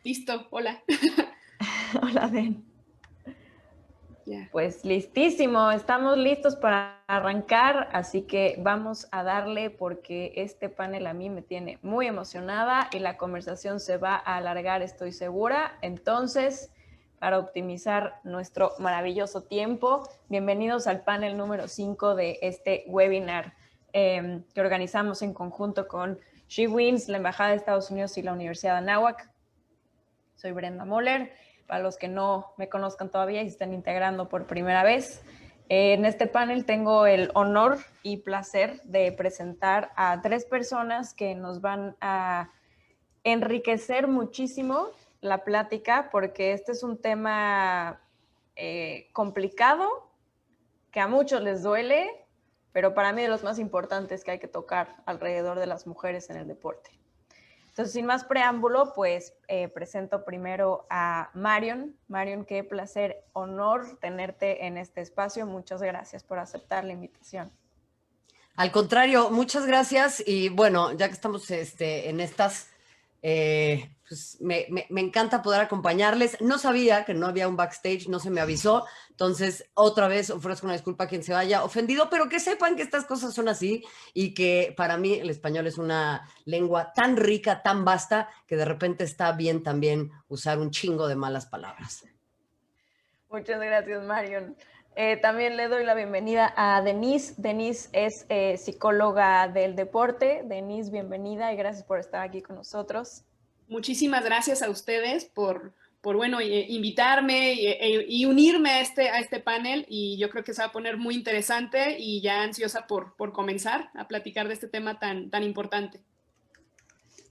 Listo, hola. Hola, Den. Ya. Pues listísimo, estamos listos para arrancar, así que vamos a darle porque este panel a mí me tiene muy emocionada y la conversación se va a alargar, estoy segura. Entonces, para optimizar nuestro maravilloso tiempo, bienvenidos al panel número 5 de este webinar que organizamos en conjunto con SheWins, la Embajada de Estados Unidos y la Universidad de Anáhuac. Soy Brenda Moller. Para los que no me conozcan todavía y se estén integrando por primera vez, en este panel tengo el honor y placer de presentar a 3 personas que nos van a enriquecer muchísimo la plática, porque este es un tema complicado, que a muchos les duele, pero para mí de los más importantes que hay que tocar alrededor de las mujeres en el deporte. Entonces, sin más preámbulo, pues presento primero a Marion. Marion, qué placer, honor tenerte en este espacio. Muchas gracias por aceptar la invitación. Al contrario, muchas gracias. Y bueno, ya que estamos en estas, pues me encanta poder acompañarles. No sabía que no había un backstage, no se me avisó. Entonces, otra vez ofrezco una disculpa a quien se vaya ofendido, pero que sepan que estas cosas son así y que para mí el español es una lengua tan rica, tan vasta, que de repente está bien también usar un chingo de malas palabras. Muchas gracias, Marion. También le doy la bienvenida a Denise. Denise es psicóloga del deporte. Denise, bienvenida y gracias por estar aquí con nosotros. Muchísimas gracias a ustedes por bueno, invitarme y unirme a este panel y yo creo que se va a poner muy interesante y ya ansiosa por comenzar a platicar de este tema tan importante.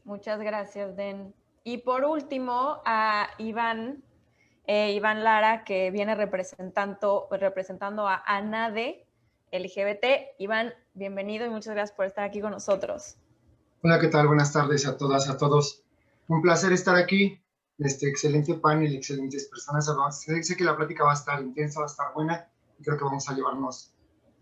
Muchas gracias, Den. Y por último, a Iván Lara, que viene representando a ANADE LGBT. Iván, bienvenido y muchas gracias por estar aquí con nosotros. Hola, ¿qué tal? Buenas tardes a todas, a todos. Un placer estar aquí, excelente panel, excelentes personas. Sé que la plática va a estar intensa, va a estar buena y creo que vamos a llevarnos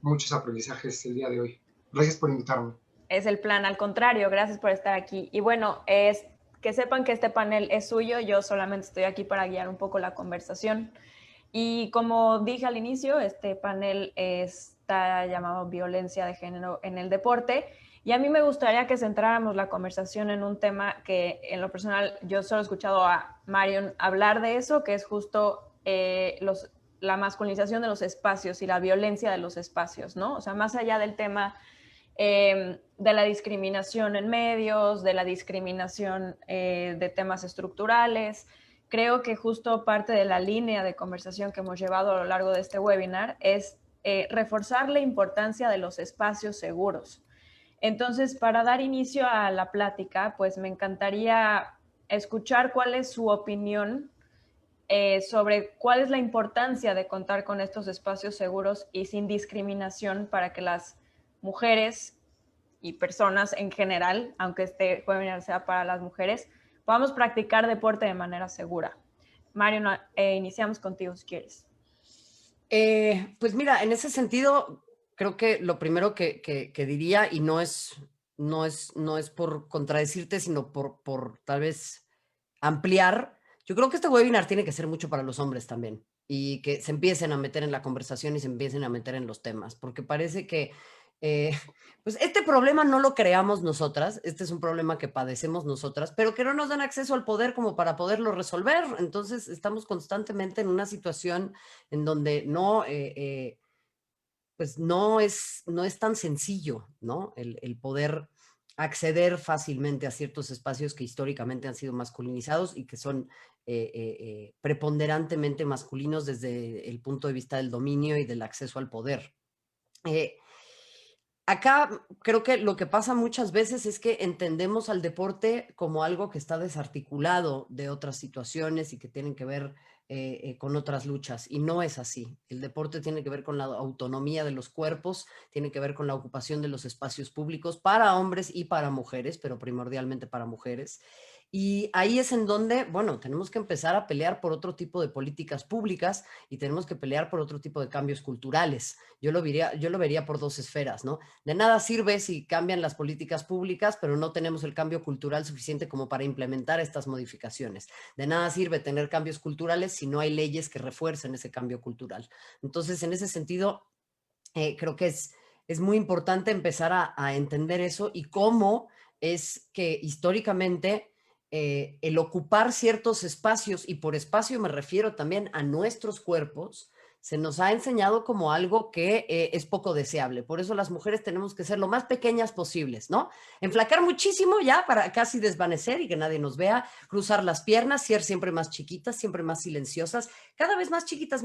muchos aprendizajes el día de hoy. Gracias por invitarme. Es el plan, al contrario, gracias por estar aquí. Y bueno, que sepan que este panel es suyo, yo solamente estoy aquí para guiar un poco la conversación. Y como dije al inicio, este panel está llamado Violencia de Género en el Deporte. Y a mí me gustaría que centráramos la conversación en un tema que en lo personal yo solo he escuchado a Marion hablar de eso, que es justo la masculinización de los espacios y la violencia de los espacios, ¿no? O sea, más allá del tema de la discriminación en medios, de la discriminación de temas estructurales. Creo que justo parte de la línea de conversación que hemos llevado a lo largo de este webinar es reforzar la importancia de los espacios seguros. Entonces, para dar inicio a la plática, pues me encantaría escuchar cuál es su opinión sobre cuál es la importancia de contar con estos espacios seguros y sin discriminación para que las mujeres y personas en general, aunque este webinar sea para las mujeres, podamos practicar deporte de manera segura. Mario, iniciamos contigo si quieres. Pues mira, en ese sentido, creo que lo primero que diría, y no es por contradecirte, sino por tal vez ampliar, yo creo que este webinar tiene que ser mucho para los hombres también, y que se empiecen a meter en la conversación y se empiecen a meter en los temas, porque parece que pues este problema no lo creamos nosotras, este es un problema que padecemos nosotras, pero que no nos dan acceso al poder como para poderlo resolver. Entonces estamos constantemente en una situación en donde pues no es tan sencillo, ¿no? El poder acceder fácilmente a ciertos espacios que históricamente han sido masculinizados y que son preponderantemente masculinos desde el punto de vista del dominio y del acceso al poder. Acá creo que lo que pasa muchas veces es que entendemos al deporte como algo que está desarticulado de otras situaciones y que tienen que ver con otras luchas, y no es así. El deporte tiene que ver con la autonomía de los cuerpos, tiene que ver con la ocupación de los espacios públicos para hombres y para mujeres, pero primordialmente para mujeres. Y ahí es en donde, bueno, tenemos que empezar a pelear por otro tipo de políticas públicas y tenemos que pelear por otro tipo de cambios culturales. Yo lo vería por dos esferas, ¿no? De nada sirve si cambian las políticas públicas, pero no tenemos el cambio cultural suficiente como para implementar estas modificaciones. De nada sirve tener cambios culturales si no hay leyes que refuercen ese cambio cultural. Entonces, en ese sentido, creo que es muy importante empezar a entender eso y cómo es que históricamente el ocupar ciertos espacios, y por espacio me refiero también a nuestros cuerpos, se nos ha enseñado como algo que es poco deseable. Por eso las mujeres tenemos que ser lo más pequeñas posibles, ¿no? Enflacar muchísimo ya para casi desvanecer y que nadie nos vea, cruzar las piernas, ser siempre más chiquitas, siempre más silenciosas, cada vez más chiquitas,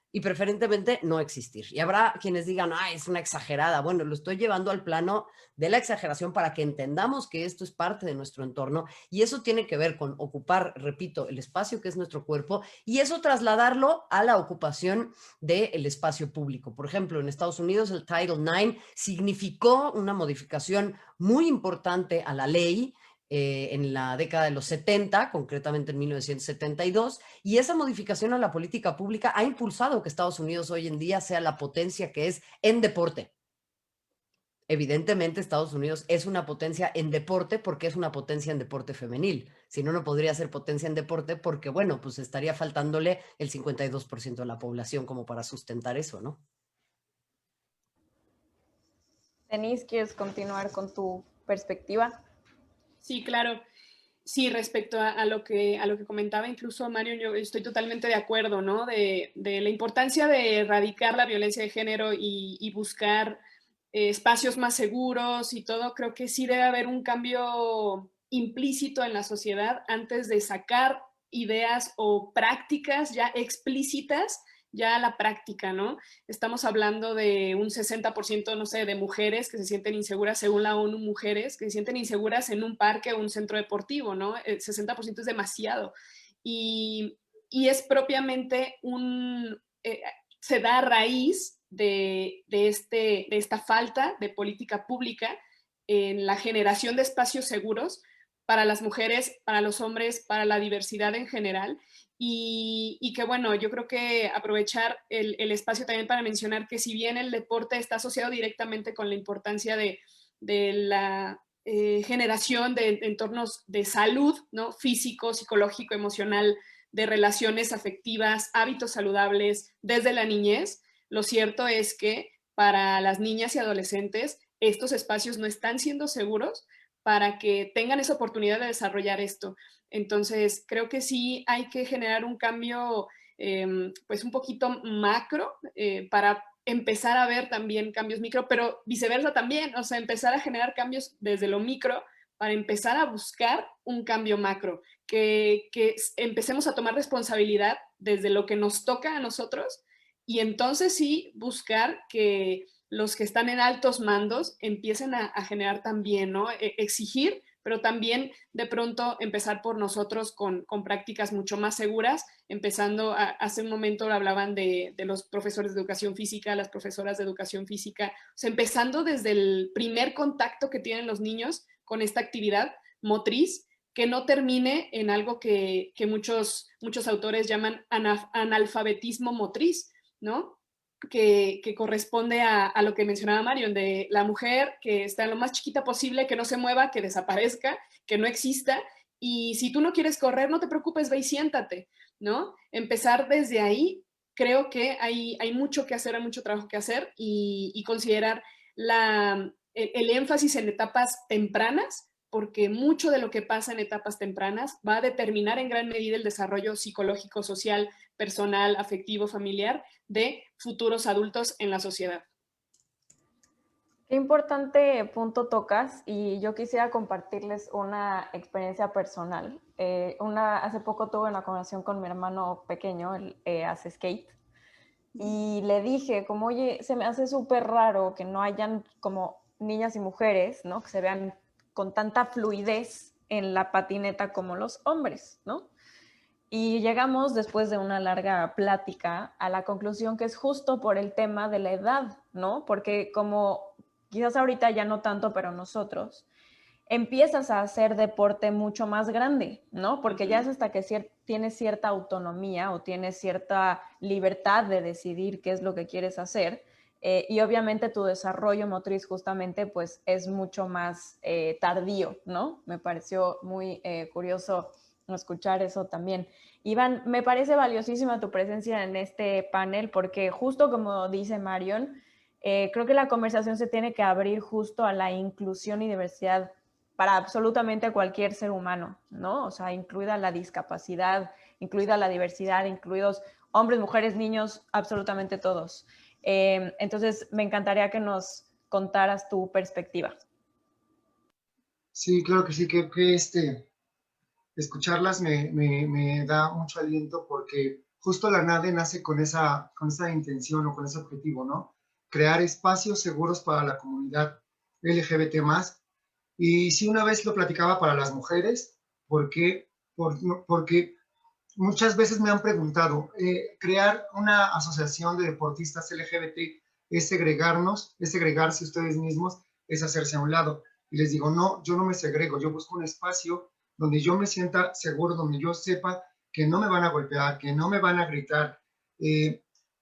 y preferentemente no existir. Y habrá quienes digan, ay, es una exagerada. Bueno, lo estoy llevando al plano de la exageración para que entendamos que esto es parte de nuestro entorno y eso tiene que ver con ocupar, repito, el espacio que es nuestro cuerpo y eso trasladarlo a la ocupación del espacio público. Por ejemplo, en Estados Unidos el Title IX significó una modificación muy importante a la ley en la década de los 70, concretamente en 1972, y esa modificación a la política pública ha impulsado que Estados Unidos hoy en día sea la potencia que es en deporte. Evidentemente Estados Unidos es una potencia en deporte porque es una potencia en deporte femenil. Si no, no podría ser potencia en deporte porque, bueno, pues estaría faltándole el 52% de la población como para sustentar eso, ¿no? Denise, ¿quieres continuar con tu perspectiva? Sí, claro. Sí, respecto a lo que comentaba incluso Mario, yo estoy totalmente de acuerdo, ¿no? De la importancia de erradicar la violencia de género y buscar espacios más seguros y todo. Creo que sí debe haber un cambio implícito en la sociedad antes de sacar ideas o prácticas ya explícitas ya a la práctica, ¿no? Estamos hablando de un 60%, no sé, de mujeres que se sienten inseguras, según la ONU, mujeres que se sienten inseguras en un parque o un centro deportivo, ¿no? El 60% es demasiado. Y, y es propiamente se da a raíz de esta falta de política pública en la generación de espacios seguros para las mujeres, para los hombres, para la diversidad en general. Y que bueno, yo creo que aprovechar el espacio también para mencionar que si bien el deporte está asociado directamente con la importancia de la generación de entornos de salud, ¿no? Físico, psicológico, emocional, de relaciones afectivas, hábitos saludables desde la niñez, lo cierto es que para las niñas y adolescentes estos espacios no están siendo seguros para que tengan esa oportunidad de desarrollar esto. Entonces, creo que sí hay que generar un cambio, pues un poquito macro para empezar a ver también cambios micro, pero viceversa también, o sea, empezar a generar cambios desde lo micro para empezar a buscar un cambio macro, que empecemos a tomar responsabilidad desde lo que nos toca a nosotros y entonces sí buscar que los que están en altos mandos empiecen a generar también, ¿no? Exigir, pero también de pronto empezar por nosotros con prácticas mucho más seguras, empezando, hace un momento hablaban de los profesores de educación física, las profesoras de educación física, o sea, empezando desde el primer contacto que tienen los niños con esta actividad motriz, que no termine en algo que muchos autores llaman analfabetismo motriz, ¿no? Que corresponde a lo que mencionaba Marion, de la mujer que está lo más chiquita posible, que no se mueva, que desaparezca, que no exista, y si tú no quieres correr, no te preocupes, ve y siéntate, ¿no? Empezar desde ahí, creo que hay mucho que hacer, hay mucho trabajo que hacer, y considerar el énfasis en etapas tempranas, porque mucho de lo que pasa en etapas tempranas va a determinar en gran medida el desarrollo psicológico, social, personal, afectivo, familiar de futuros adultos en la sociedad. Qué importante punto tocas y yo quisiera compartirles una experiencia personal. Hace poco tuve una conversación con mi hermano pequeño, él hace skate, y le dije como, oye, se me hace súper raro que no hayan como niñas y mujeres, ¿no? Que se vean con tanta fluidez en la patineta como los hombres, ¿no? Y llegamos, después de una larga plática, a la conclusión que es justo por el tema de la edad, ¿no? Porque como quizás ahorita ya no tanto, pero nosotros, empiezas a hacer deporte mucho más grande, ¿no? Porque ya es hasta que tienes cierta autonomía o tienes cierta libertad de decidir qué es lo que quieres hacer. Y obviamente tu desarrollo motriz justamente pues es mucho más tardío, ¿no? Me pareció muy curioso escuchar eso también. Iván, me parece valiosísima tu presencia en este panel porque justo como dice Marion, creo que la conversación se tiene que abrir justo a la inclusión y diversidad para absolutamente cualquier ser humano, ¿no? O sea, incluida la discapacidad, incluida la diversidad, incluidos hombres, mujeres, niños, absolutamente todos. Entonces, me encantaría que nos contaras tu perspectiva. Sí, claro que sí, escucharlas me da mucho aliento porque justo la NADE nace con esa intención o con ese objetivo, ¿no? Crear espacios seguros para la comunidad LGBT+. Y sí, una vez lo platicaba para las mujeres, porque muchas veces me han preguntado, crear una asociación de deportistas LGBT es segregarnos, es segregarse ustedes mismos, es hacerse a un lado. Y les digo, no, yo no me segrego, yo busco un espacio donde yo me sienta seguro, donde yo sepa que no me van a golpear, que no me van a gritar.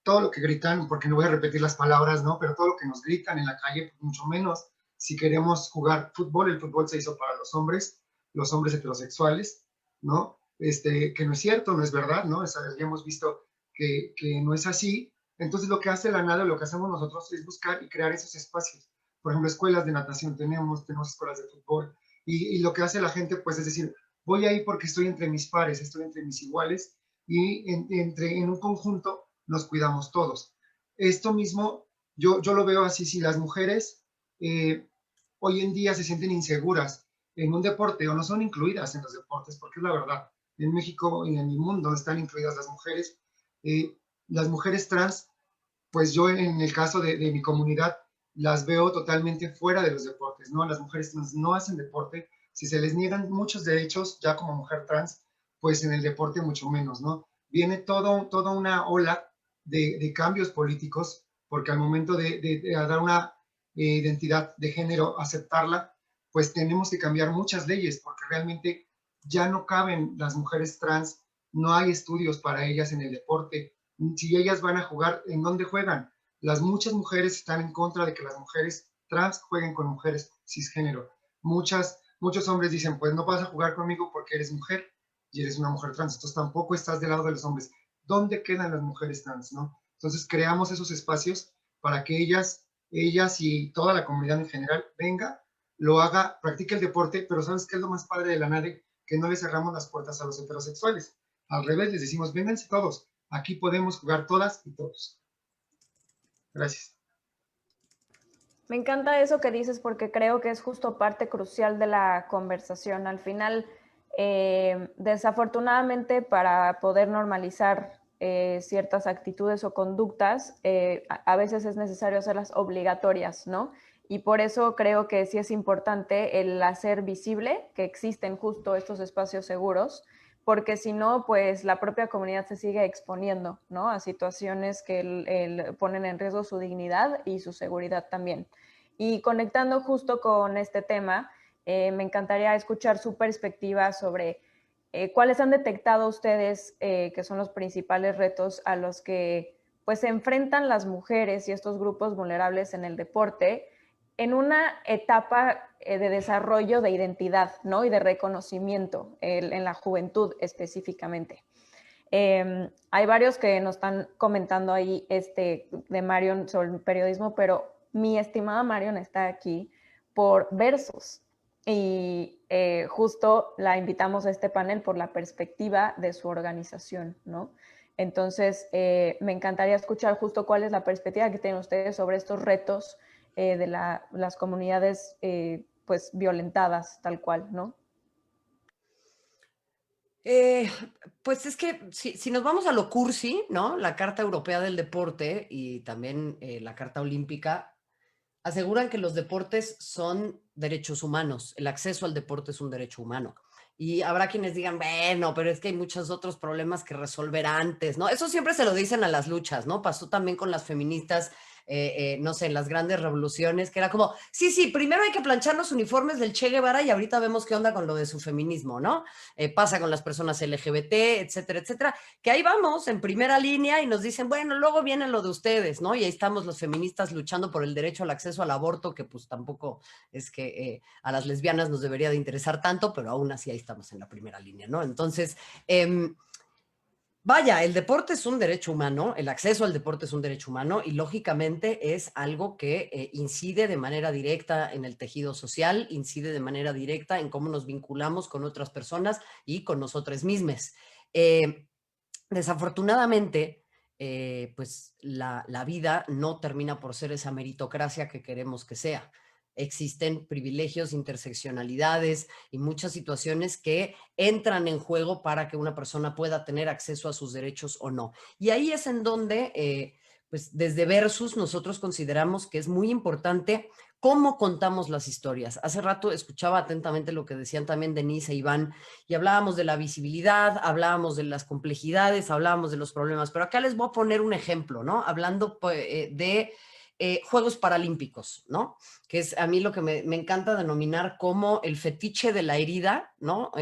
Todo lo que gritan, porque no voy a repetir las palabras, ¿no? Pero todo lo que nos gritan en la calle, pues mucho menos. Si queremos jugar fútbol, el fútbol se hizo para los hombres heterosexuales, ¿no? Que no es cierto, no es verdad, ¿no? Ya hemos visto que no es así. Entonces lo que hace la NADE, lo que hacemos nosotros es buscar y crear esos espacios. Por ejemplo, escuelas de natación tenemos escuelas de fútbol, y lo que hace la gente, pues es decir, voy ahí porque estoy entre mis pares, estoy entre mis iguales, y en un conjunto nos cuidamos todos. Esto mismo, yo lo veo así, si las mujeres hoy en día se sienten inseguras en un deporte o no son incluidas en los deportes, porque es la verdad, en México y en el mundo no están incluidas las mujeres trans, pues yo en el caso de mi comunidad las veo totalmente fuera de los deportes, ¿no? Las mujeres trans no hacen deporte, si se les niegan muchos derechos ya como mujer trans, pues en el deporte mucho menos, ¿no? Viene toda una ola de cambios políticos, porque al momento de dar una identidad de género, aceptarla, pues tenemos que cambiar muchas leyes, porque realmente ya no caben las mujeres trans, no hay estudios para ellas en el deporte. Si ellas van a jugar, ¿en dónde juegan? Muchas mujeres están en contra de que las mujeres trans jueguen con mujeres cisgénero. Muchos hombres dicen, pues no vas a jugar conmigo porque eres mujer y eres una mujer trans, entonces tampoco estás del lado de los hombres. ¿Dónde quedan las mujeres trans, no? Entonces creamos esos espacios para que ellas y toda la comunidad en general venga, lo haga, practique el deporte, pero ¿sabes qué es lo más padre de la NADE? Que no le cerramos las puertas a los heterosexuales. Al revés, les decimos, vénganse todos, aquí podemos jugar todas y todos. Gracias. Me encanta eso que dices porque creo que es justo parte crucial de la conversación. Al final, desafortunadamente, para poder normalizar ciertas actitudes o conductas, a veces es necesario hacerlas obligatorias, ¿no? Y por eso creo que sí es importante el hacer visible que existen justo estos espacios seguros, porque si no, pues la propia comunidad se sigue exponiendo, ¿no? A situaciones que ponen en riesgo su dignidad y su seguridad también. Y conectando justo con este tema, me encantaría escuchar su perspectiva sobre cuáles han detectado ustedes que son los principales retos a los que pues, se enfrentan las mujeres y estos grupos vulnerables en el deporte en una etapa de desarrollo de identidad, ¿no? Y de reconocimiento en la juventud específicamente. Hay varios que nos están comentando ahí de Marion sobre el periodismo, pero mi estimada Marion está aquí por Versus y justo la invitamos a este panel por la perspectiva de su organización, ¿no? Entonces, me encantaría escuchar justo cuál es la perspectiva que tienen ustedes sobre estos retos de las comunidades pues violentadas tal cual, ¿no? Pues es que si nos vamos a lo cursi, ¿no? La Carta Europea del Deporte y también la Carta Olímpica aseguran que los deportes son derechos humanos. El acceso al deporte es un derecho humano. Y habrá quienes digan, bueno, pero es que hay muchos otros problemas que resolver antes, ¿no? Eso siempre se lo dicen a las luchas, ¿no? Pasó también con las feministas no sé, en las grandes revoluciones, que era como, sí, sí, primero hay que planchar los uniformes del Che Guevara y ahorita vemos qué onda con lo de su feminismo, ¿no? Pasa con las personas LGBT, etcétera, etcétera, que ahí vamos en primera línea y nos dicen, bueno, luego viene lo de ustedes, ¿no? Y ahí estamos los feministas luchando por el derecho al acceso al aborto, que pues tampoco es que a las lesbianas nos debería de interesar tanto, pero aún así ahí estamos en la primera línea, ¿no? Entonces, vaya, el deporte es un derecho humano, el acceso al deporte es un derecho humano y lógicamente es algo que incide de manera directa en el tejido social, incide de manera directa en cómo nos vinculamos con otras personas y con nosotras mismas. Desafortunadamente, pues la vida no termina por ser esa meritocracia que queremos que sea. Existen privilegios, interseccionalidades y muchas situaciones que entran en juego para que una persona pueda tener acceso a sus derechos o no. Y ahí es en donde, pues desde Versus, nosotros consideramos que es muy importante cómo contamos las historias. Hace rato escuchaba atentamente lo que decían también Denise e Iván, y hablábamos de la visibilidad, hablábamos de las complejidades, hablábamos de los problemas, pero acá les voy a poner un ejemplo, ¿no? Hablando de Juegos Paralímpicos, ¿no? Que es a mí lo que me encanta denominar como el fetiche de la herida, ¿no?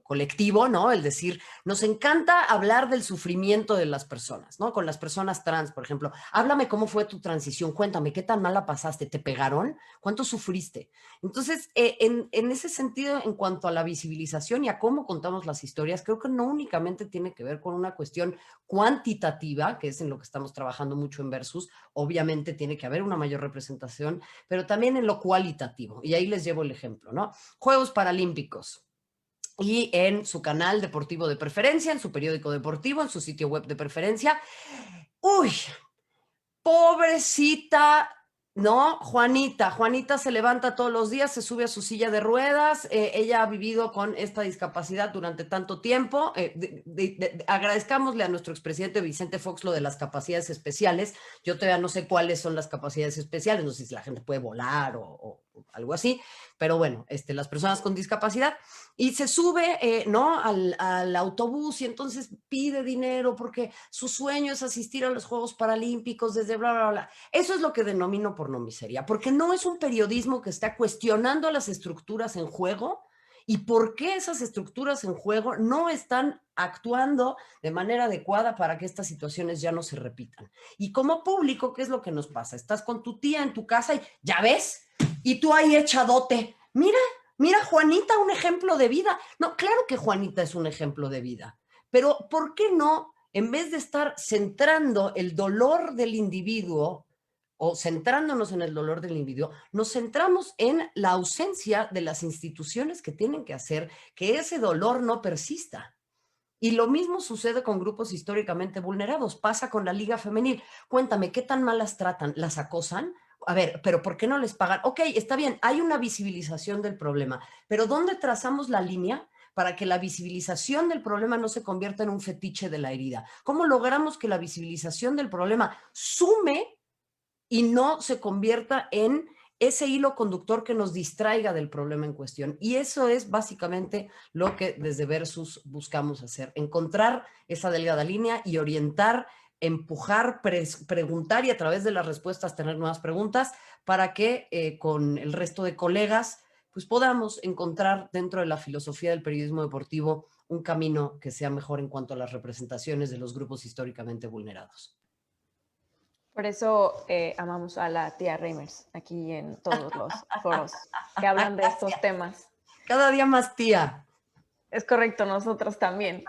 Colectivo, ¿no? El decir, nos encanta hablar del sufrimiento de las personas, ¿no? Con las personas trans, por ejemplo. Háblame cómo fue tu transición, cuéntame, ¿qué tan mal la pasaste? ¿Te pegaron? ¿Cuánto sufriste? Entonces, en ese sentido, en cuanto a la visibilización y a cómo contamos las historias, creo que no únicamente tiene que ver con una cuestión cuantitativa, que es en lo que estamos trabajando mucho en Versus, obviamente tiene que haber una mayor representación, pero también en lo cualitativo. Y ahí les llevo el ejemplo, ¿no? Juegos Paralímpicos. Y en su canal deportivo de preferencia, en su periódico deportivo, en su sitio web de preferencia. ¡Uy! Pobrecita, ¿no? Juanita se levanta todos los días, se sube a su silla de ruedas, ella ha vivido con esta discapacidad durante tanto tiempo. Agradezcámosle a nuestro expresidente Vicente Fox lo de las capacidades especiales. Yo todavía no sé cuáles son las capacidades especiales, no sé si la gente puede volar o algo así, pero bueno, las personas con discapacidad, y se sube, ¿no? al autobús y entonces pide dinero porque su sueño es asistir a los Juegos Paralímpicos desde bla, bla, bla. Eso es lo que denomino pornomiseria, porque no es un periodismo que está cuestionando las estructuras en juego y por qué esas estructuras en juego no están actuando de manera adecuada para que estas situaciones ya no se repitan. Y como público, ¿qué es lo que nos pasa? Estás con tu tía en tu casa y ya ves, y tú ahí echadote. Mira, Juanita, un ejemplo de vida. No, claro que Juanita es un ejemplo de vida, pero ¿por qué no, en vez de estar centrando el dolor del individuo o centrándonos en el dolor del individuo, nos centramos en la ausencia de las instituciones que tienen que hacer que ese dolor no persista? Y lo mismo sucede con grupos históricamente vulnerados, pasa con la Liga Femenil. Cuéntame, ¿qué tan mal las tratan? ¿Las acosan? A ver, pero ¿por qué no les pagan? Ok, está bien, hay una visibilización del problema, pero ¿dónde trazamos la línea para que la visibilización del problema no se convierta en un fetiche de la herida? ¿Cómo logramos que la visibilización del problema sume y no se convierta en ese hilo conductor que nos distraiga del problema en cuestión? Y eso es básicamente lo que desde Versus buscamos hacer, encontrar esa delgada línea y orientar, empujar, preguntar y a través de las respuestas tener nuevas preguntas para que con el resto de colegas pues podamos encontrar dentro de la filosofía del periodismo deportivo un camino que sea mejor en cuanto a las representaciones de los grupos históricamente vulnerados. Por eso amamos a la tía Reimers aquí en todos los foros que hablan de estos temas. Cada día más tía. Es correcto, nosotros también.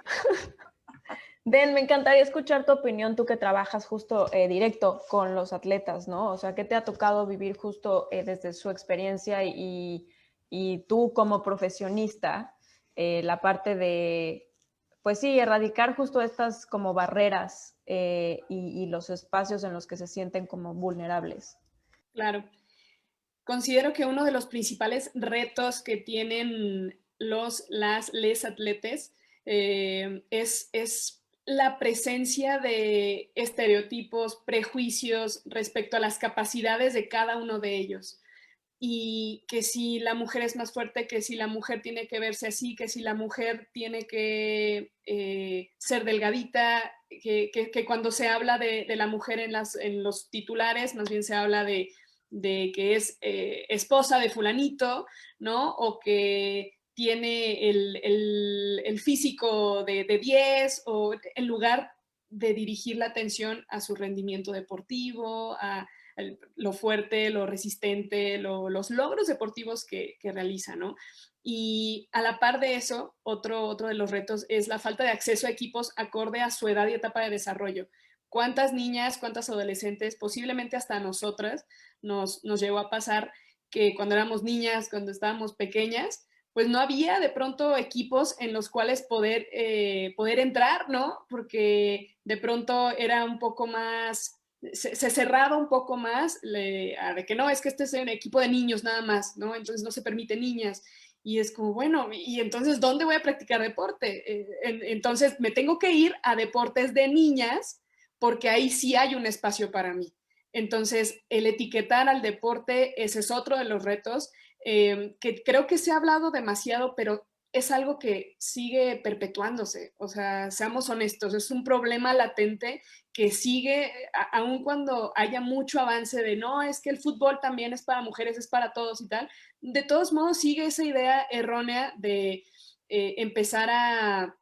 Den, me encantaría escuchar tu opinión, tú que trabajas justo directo con los atletas, ¿no? O sea, ¿qué te ha tocado vivir justo desde su experiencia y tú como profesionista, la parte de, pues sí, erradicar justo estas como barreras y los espacios en los que se sienten como vulnerables? Claro. Considero que uno de los principales retos que tienen les atletes es la presencia de estereotipos, prejuicios respecto a las capacidades de cada uno de ellos. Y que si la mujer es más fuerte, que si la mujer tiene que verse así, que si la mujer tiene que ser delgadita, que cuando se habla de la mujer en los titulares, más bien se habla de que es esposa de fulanito, ¿no? O que tiene el físico de 10, o en lugar de dirigir la atención a su rendimiento deportivo, a lo fuerte, lo resistente, los logros deportivos que realiza, ¿no? Y a la par de eso, otro de los retos es la falta de acceso a equipos acorde a su edad y etapa de desarrollo. ¿Cuántas niñas, cuántas adolescentes, posiblemente hasta nosotras, nos llegó a pasar que cuando éramos niñas, cuando estábamos pequeñas, pues no había de pronto equipos en los cuales poder entrar, ¿no? Porque de pronto era un poco más, se cerraba un poco más de que no, es que este es un equipo de niños nada más, ¿no? Entonces no se permite niñas. Y es como, bueno, y entonces, ¿dónde voy a practicar deporte? Entonces, me tengo que ir a deportes de niñas porque ahí sí hay un espacio para mí. Entonces, el etiquetar al deporte, ese es otro de los retos, que creo que se ha hablado demasiado, pero es algo que sigue perpetuándose. O sea, seamos honestos, es un problema latente que sigue, aun cuando haya mucho avance de no, es que el fútbol también es para mujeres, es para todos y tal. De todos modos, sigue esa idea errónea de empezar a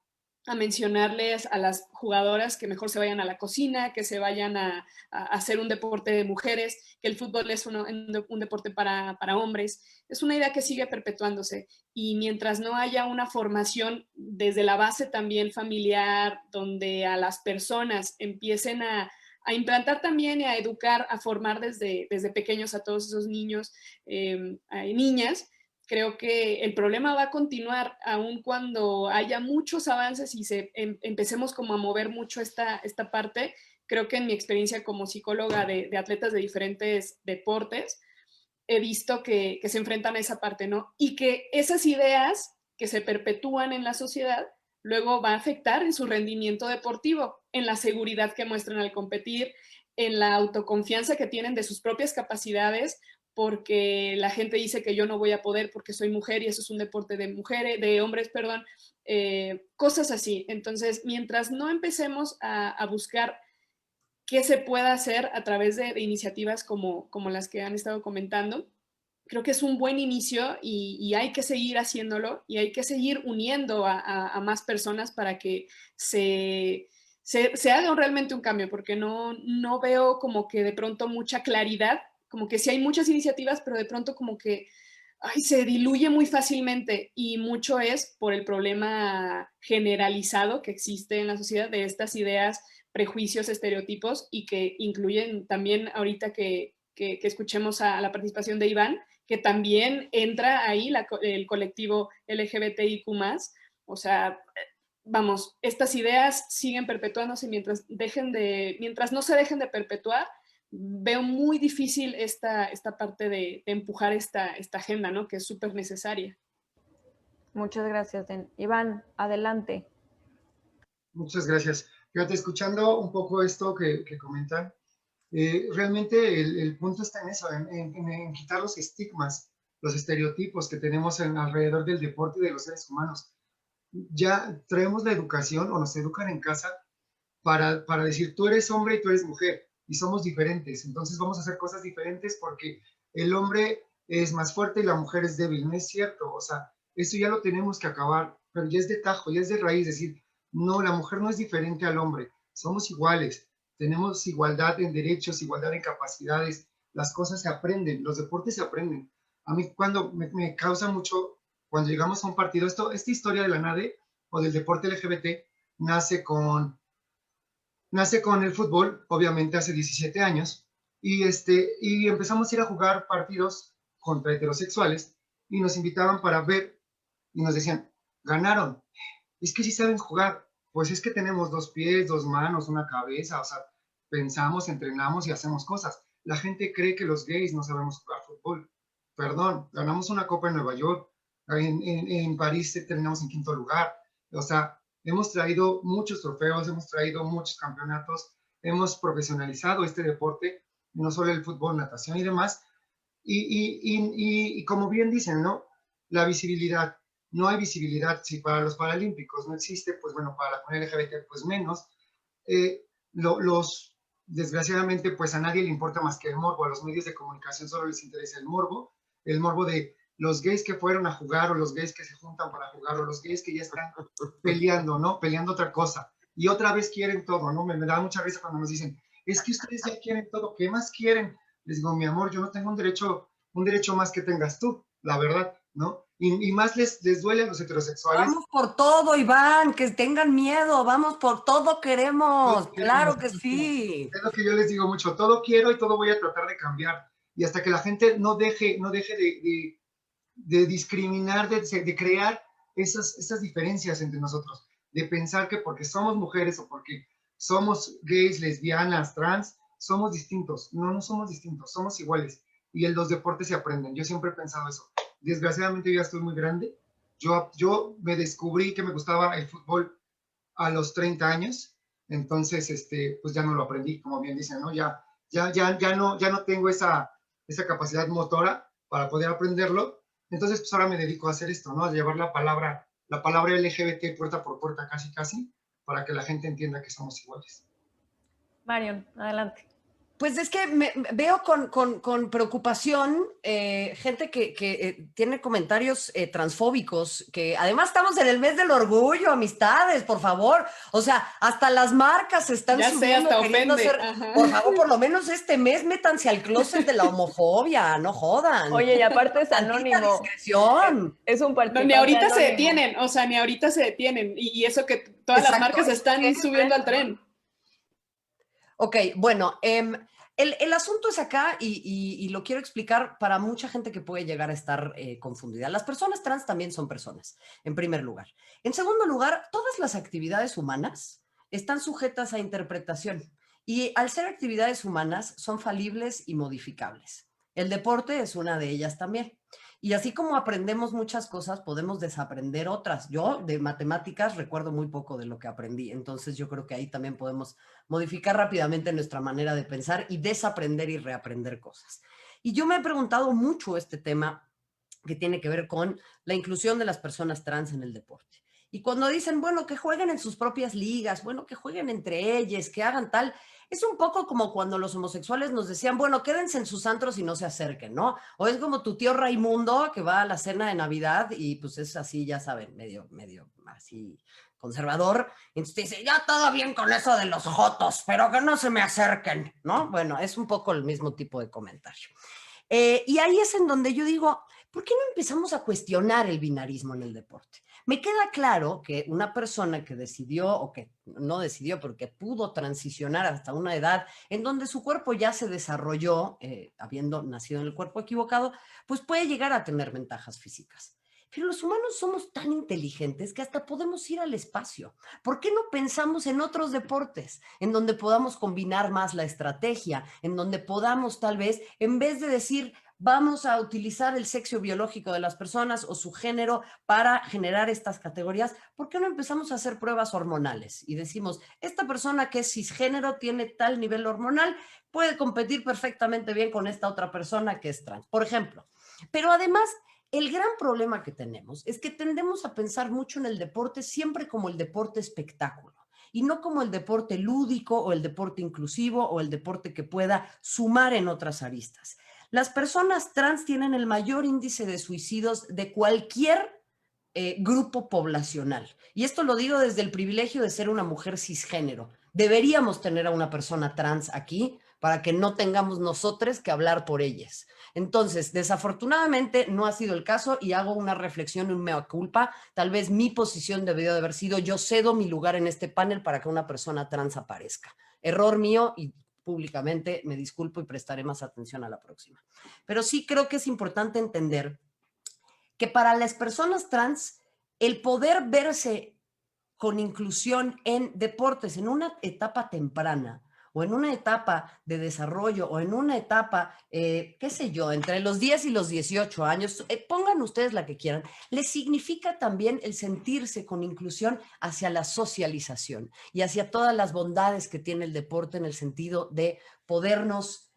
mencionarles a las jugadoras que mejor se vayan a la cocina, que se vayan a hacer un deporte de mujeres, que el fútbol es un deporte para hombres. Es una idea que sigue perpetuándose, y mientras no haya una formación desde la base también familiar, donde a las personas empiecen a implantar también y a educar, a formar desde pequeños a todos esos niños y niñas, creo que el problema va a continuar aun cuando haya muchos avances y empecemos como a mover mucho esta parte. Creo que en mi experiencia como psicóloga de atletas de diferentes deportes, he visto que se enfrentan a esa parte, ¿no? Y que esas ideas que se perpetúan en la sociedad luego va a afectar en su rendimiento deportivo, en la seguridad que muestran al competir, en la autoconfianza que tienen de sus propias capacidades, porque la gente dice que yo no voy a poder porque soy mujer y eso es un deporte de mujeres, de hombres, perdón, cosas así. Entonces, mientras no empecemos a buscar qué se puede hacer a través de iniciativas como las que han estado comentando, creo que es un buen inicio, y hay que seguir haciéndolo, y hay que seguir uniendo a más personas para que se haga realmente un cambio, porque no veo como que de pronto mucha claridad, como que sí hay muchas iniciativas, pero de pronto como que se diluye muy fácilmente, y mucho es por el problema generalizado que existe en la sociedad de estas ideas, prejuicios, estereotipos, y que incluyen también ahorita que escuchemos a la participación de Iván, que también entra ahí el colectivo LGBTIQ+. O sea, vamos, estas ideas siguen perpetuándose mientras no se dejen de perpetuar. Veo muy difícil esta parte de empujar esta agenda, ¿no? Que es súper necesaria. Muchas gracias, Iván, adelante. Muchas gracias. Fíjate, escuchando un poco esto que comentan, realmente el punto está en eso, en quitar los estigmas, los estereotipos que tenemos alrededor del deporte y de los seres humanos. Ya traemos la educación, o nos educan en casa para decir, tú eres hombre y tú eres mujer, y somos diferentes, entonces vamos a hacer cosas diferentes porque el hombre es más fuerte y la mujer es débil. No es cierto, o sea, eso ya lo tenemos que acabar, pero ya es de tajo, ya es de raíz, decir, no, la mujer no es diferente al hombre, somos iguales, tenemos igualdad en derechos, igualdad en capacidades, las cosas se aprenden, los deportes se aprenden. A mí cuando me causa mucho, cuando llegamos a un partido, esta historia de la NADE o del deporte LGBT nace con el fútbol, obviamente hace 17 años, y empezamos a ir a jugar partidos contra heterosexuales, y nos invitaban para ver, y nos decían, ganaron, es que sí saben jugar, pues es que tenemos 2 pies, 2 manos, una cabeza, o sea, pensamos, entrenamos y hacemos cosas. La gente cree que los gays no sabemos jugar fútbol. Perdón, ganamos una copa en Nueva York, en París terminamos en 5º lugar, o sea, hemos traído muchos trofeos, hemos traído muchos campeonatos, hemos profesionalizado este deporte, no solo el fútbol, natación y demás, y como bien dicen, ¿no? La visibilidad. No hay visibilidad. Si para los paralímpicos no existe, pues bueno, para la comunidad LGBT pues menos. desgraciadamente, pues a nadie le importa más que el morbo, a los medios de comunicación solo les interesa el morbo de los gays que fueron a jugar, o los gays que se juntan para jugar, o los gays que ya están peleando, ¿no? Peleando otra cosa. Y otra vez quieren todo, ¿no? Me da mucha risa cuando nos dicen, es que ustedes ya quieren todo, ¿qué más quieren? Les digo, mi amor, yo no tengo un derecho más que tengas tú, la verdad, ¿no? Y más les duele a los heterosexuales. Vamos por todo, Iván, que tengan miedo, vamos por todo queremos, claro que sí. Es lo que yo les digo mucho, todo quiero y todo voy a tratar de cambiar. Y hasta que la gente no deje de discriminar, de crear esas diferencias entre nosotros, de pensar que porque somos mujeres o porque somos gays, lesbianas, trans, somos distintos. No, no somos distintos, somos iguales. Y en los deportes se aprenden. Yo siempre he pensado eso. Desgraciadamente yo ya estoy muy grande. Yo me descubrí que me gustaba el fútbol a los 30 años, entonces pues ya no lo aprendí, como bien dicen, ¿no? Ya no tengo esa capacidad motora para poder aprenderlo, entonces pues ahora me dedico a hacer esto, ¿no? A llevar la palabra LGBT puerta por puerta, casi, para que la gente entienda que somos iguales. Marion, adelante. Pues es que veo con preocupación gente que tiene comentarios transfóbicos, que además estamos en el mes del orgullo, amistades, por favor. O sea, hasta las marcas se están subiendo, hasta queriendo ofende. hacer. Ajá. Por favor, por lo menos este mes métanse al closet de la homofobia, no jodan. Oye, y aparte es Tantita anónimo. discreción. Es un No, participante ni ahorita anónimo. se detienen, o sea, ni ahorita se detienen. Y eso que todas Exacto, las marcas están subiendo al tren. Ok, bueno, el asunto es acá y lo quiero explicar para mucha gente que puede llegar a estar confundida. Las personas trans también son personas, en primer lugar. En segundo lugar, todas las actividades humanas están sujetas a interpretación y al ser actividades humanas son falibles y modificables. El deporte es una de ellas también. Y así como aprendemos muchas cosas, podemos desaprender otras. Yo de matemáticas recuerdo muy poco de lo que aprendí, entonces yo creo que ahí también podemos modificar rápidamente nuestra manera de pensar y desaprender y reaprender cosas. Y yo me he preguntado mucho este tema que tiene que ver con la inclusión de las personas trans en el deporte. Y cuando dicen, bueno, que jueguen en sus propias ligas, bueno, que jueguen entre ellas, que hagan tal, es un poco como cuando los homosexuales nos decían, bueno, quédense en sus antros y no se acerquen, ¿no? O es como tu tío Raimundo que va a la cena de Navidad y pues es así, ya saben, medio así conservador. Y entonces te dice, ya todo bien con eso de los jotos, pero que no se me acerquen, ¿no? Bueno, es un poco el mismo tipo de comentario. Y ahí es en donde yo digo, ¿por qué no empezamos a cuestionar el binarismo en el deporte? Me queda claro que una persona que decidió, o que no decidió, pero que pudo transicionar hasta una edad en donde su cuerpo ya se desarrolló, habiendo nacido en el cuerpo equivocado, pues puede llegar a tener ventajas físicas. Pero los humanos somos tan inteligentes que hasta podemos ir al espacio. ¿Por qué no pensamos en otros deportes en donde podamos combinar más la estrategia, en donde podamos tal vez, en vez de decir, vamos a utilizar el sexo biológico de las personas o su género para generar estas categorías, ¿por qué no empezamos a hacer pruebas hormonales? Y decimos, esta persona que es cisgénero tiene tal nivel hormonal, puede competir perfectamente bien con esta otra persona que es trans, por ejemplo. Pero además, el gran problema que tenemos es que tendemos a pensar mucho en el deporte siempre como el deporte espectáculo y no como el deporte lúdico o el deporte inclusivo o el deporte que pueda sumar en otras aristas. Las personas trans tienen el mayor índice de suicidios de cualquier grupo poblacional. Y esto lo digo desde el privilegio de ser una mujer cisgénero. Deberíamos tener a una persona trans aquí para que no tengamos nosotros que hablar por ellas. Entonces, desafortunadamente no ha sido el caso y hago una reflexión y un mea culpa. Tal vez mi posición debió de haber sido, yo cedo mi lugar en este panel para que una persona trans aparezca. Error mío y públicamente me disculpo y prestaré más atención a la próxima. Pero sí creo que es importante entender que para las personas trans, el poder verse con inclusión en deportes en una etapa temprana o en una etapa de desarrollo o en una etapa, qué sé yo, entre los 10 y los 18 años, pongan ustedes la que quieran, les significa también el sentirse con inclusión hacia la socialización y hacia todas las bondades que tiene el deporte en el sentido de podernos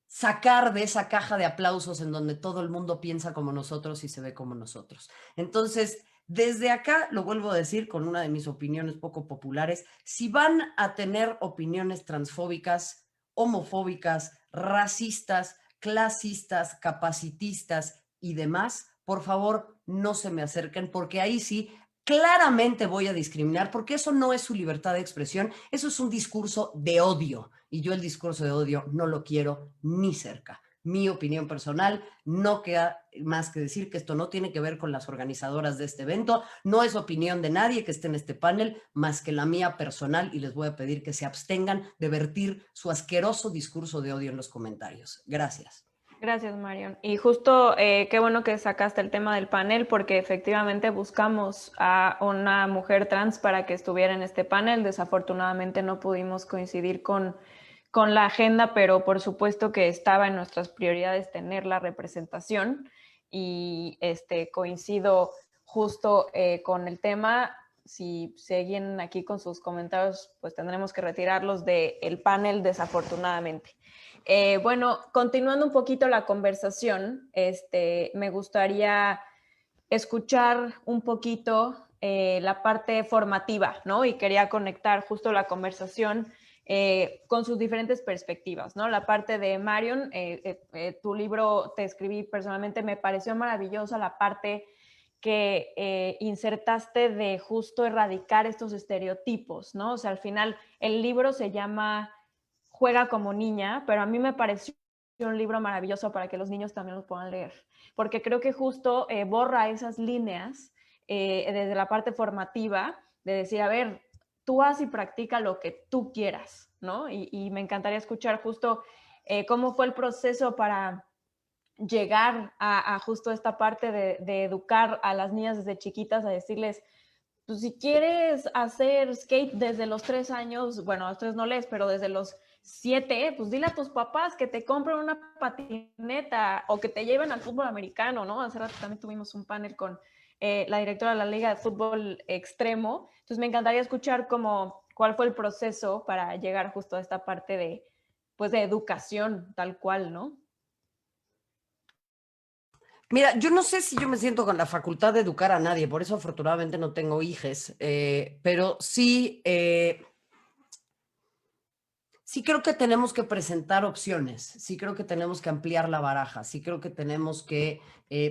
sacar de esa caja de aplausos en donde todo el mundo piensa como nosotros y se ve como nosotros. Entonces, Desde acá, lo vuelvo a decir con una de mis opiniones poco populares, si van a tener opiniones transfóbicas, homofóbicas, racistas, clasistas, capacitistas y demás, por favor, no se me acerquen, porque ahí sí claramente voy a discriminar, porque eso no es su libertad de expresión, eso es un discurso de odio, y yo el discurso de odio no lo quiero ni cerca. Mi opinión personal, no queda más que decir que esto no tiene que ver con las organizadoras de este evento, no es opinión de nadie que esté en este panel, más que la mía personal, y les voy a pedir que se abstengan de vertir su asqueroso discurso de odio en los comentarios. Gracias. Gracias, Marion. Y justo qué bueno que sacaste el tema del panel, porque efectivamente buscamos a una mujer trans para que estuviera en este panel. Desafortunadamente no pudimos coincidir con la agenda, pero por supuesto que estaba en nuestras prioridades tener la representación y coincido justo con el tema. Si siguen aquí con sus comentarios, pues tendremos que retirarlos del panel, desafortunadamente. Bueno, continuando un poquito la conversación, me gustaría escuchar un poquito la parte formativa, ¿no? Y quería conectar justo la conversación con sus diferentes perspectivas, ¿no? La parte de Marion, tu libro te escribí personalmente, me pareció maravillosa la parte que insertaste de justo erradicar estos estereotipos, ¿no? O sea, al final el libro se llama Juega como niña, pero a mí me pareció un libro maravilloso para que los niños también lo puedan leer, porque creo que justo borra esas líneas desde la parte formativa, de decir, a ver, tú haz y practica lo que tú quieras, ¿no? Y me encantaría escuchar justo cómo fue el proceso para llegar a justo esta parte de educar a las niñas desde chiquitas, a decirles, pues si quieres hacer skate desde los 3 años, bueno, a los 3 no lees, pero desde los 7, pues dile a tus papás que te compren una patineta o que te lleven al fútbol americano, ¿no? Hace rato también tuvimos un panel con la directora de la Liga de Fútbol Extremo. Entonces me encantaría escuchar cuál fue el proceso para llegar justo a esta parte pues de educación tal cual, ¿no? Mira, yo no sé si yo me siento con la facultad de educar a nadie, por eso afortunadamente no tengo hijes, pero sí, sí creo que tenemos que presentar opciones, sí creo que tenemos que ampliar la baraja, sí creo que tenemos que,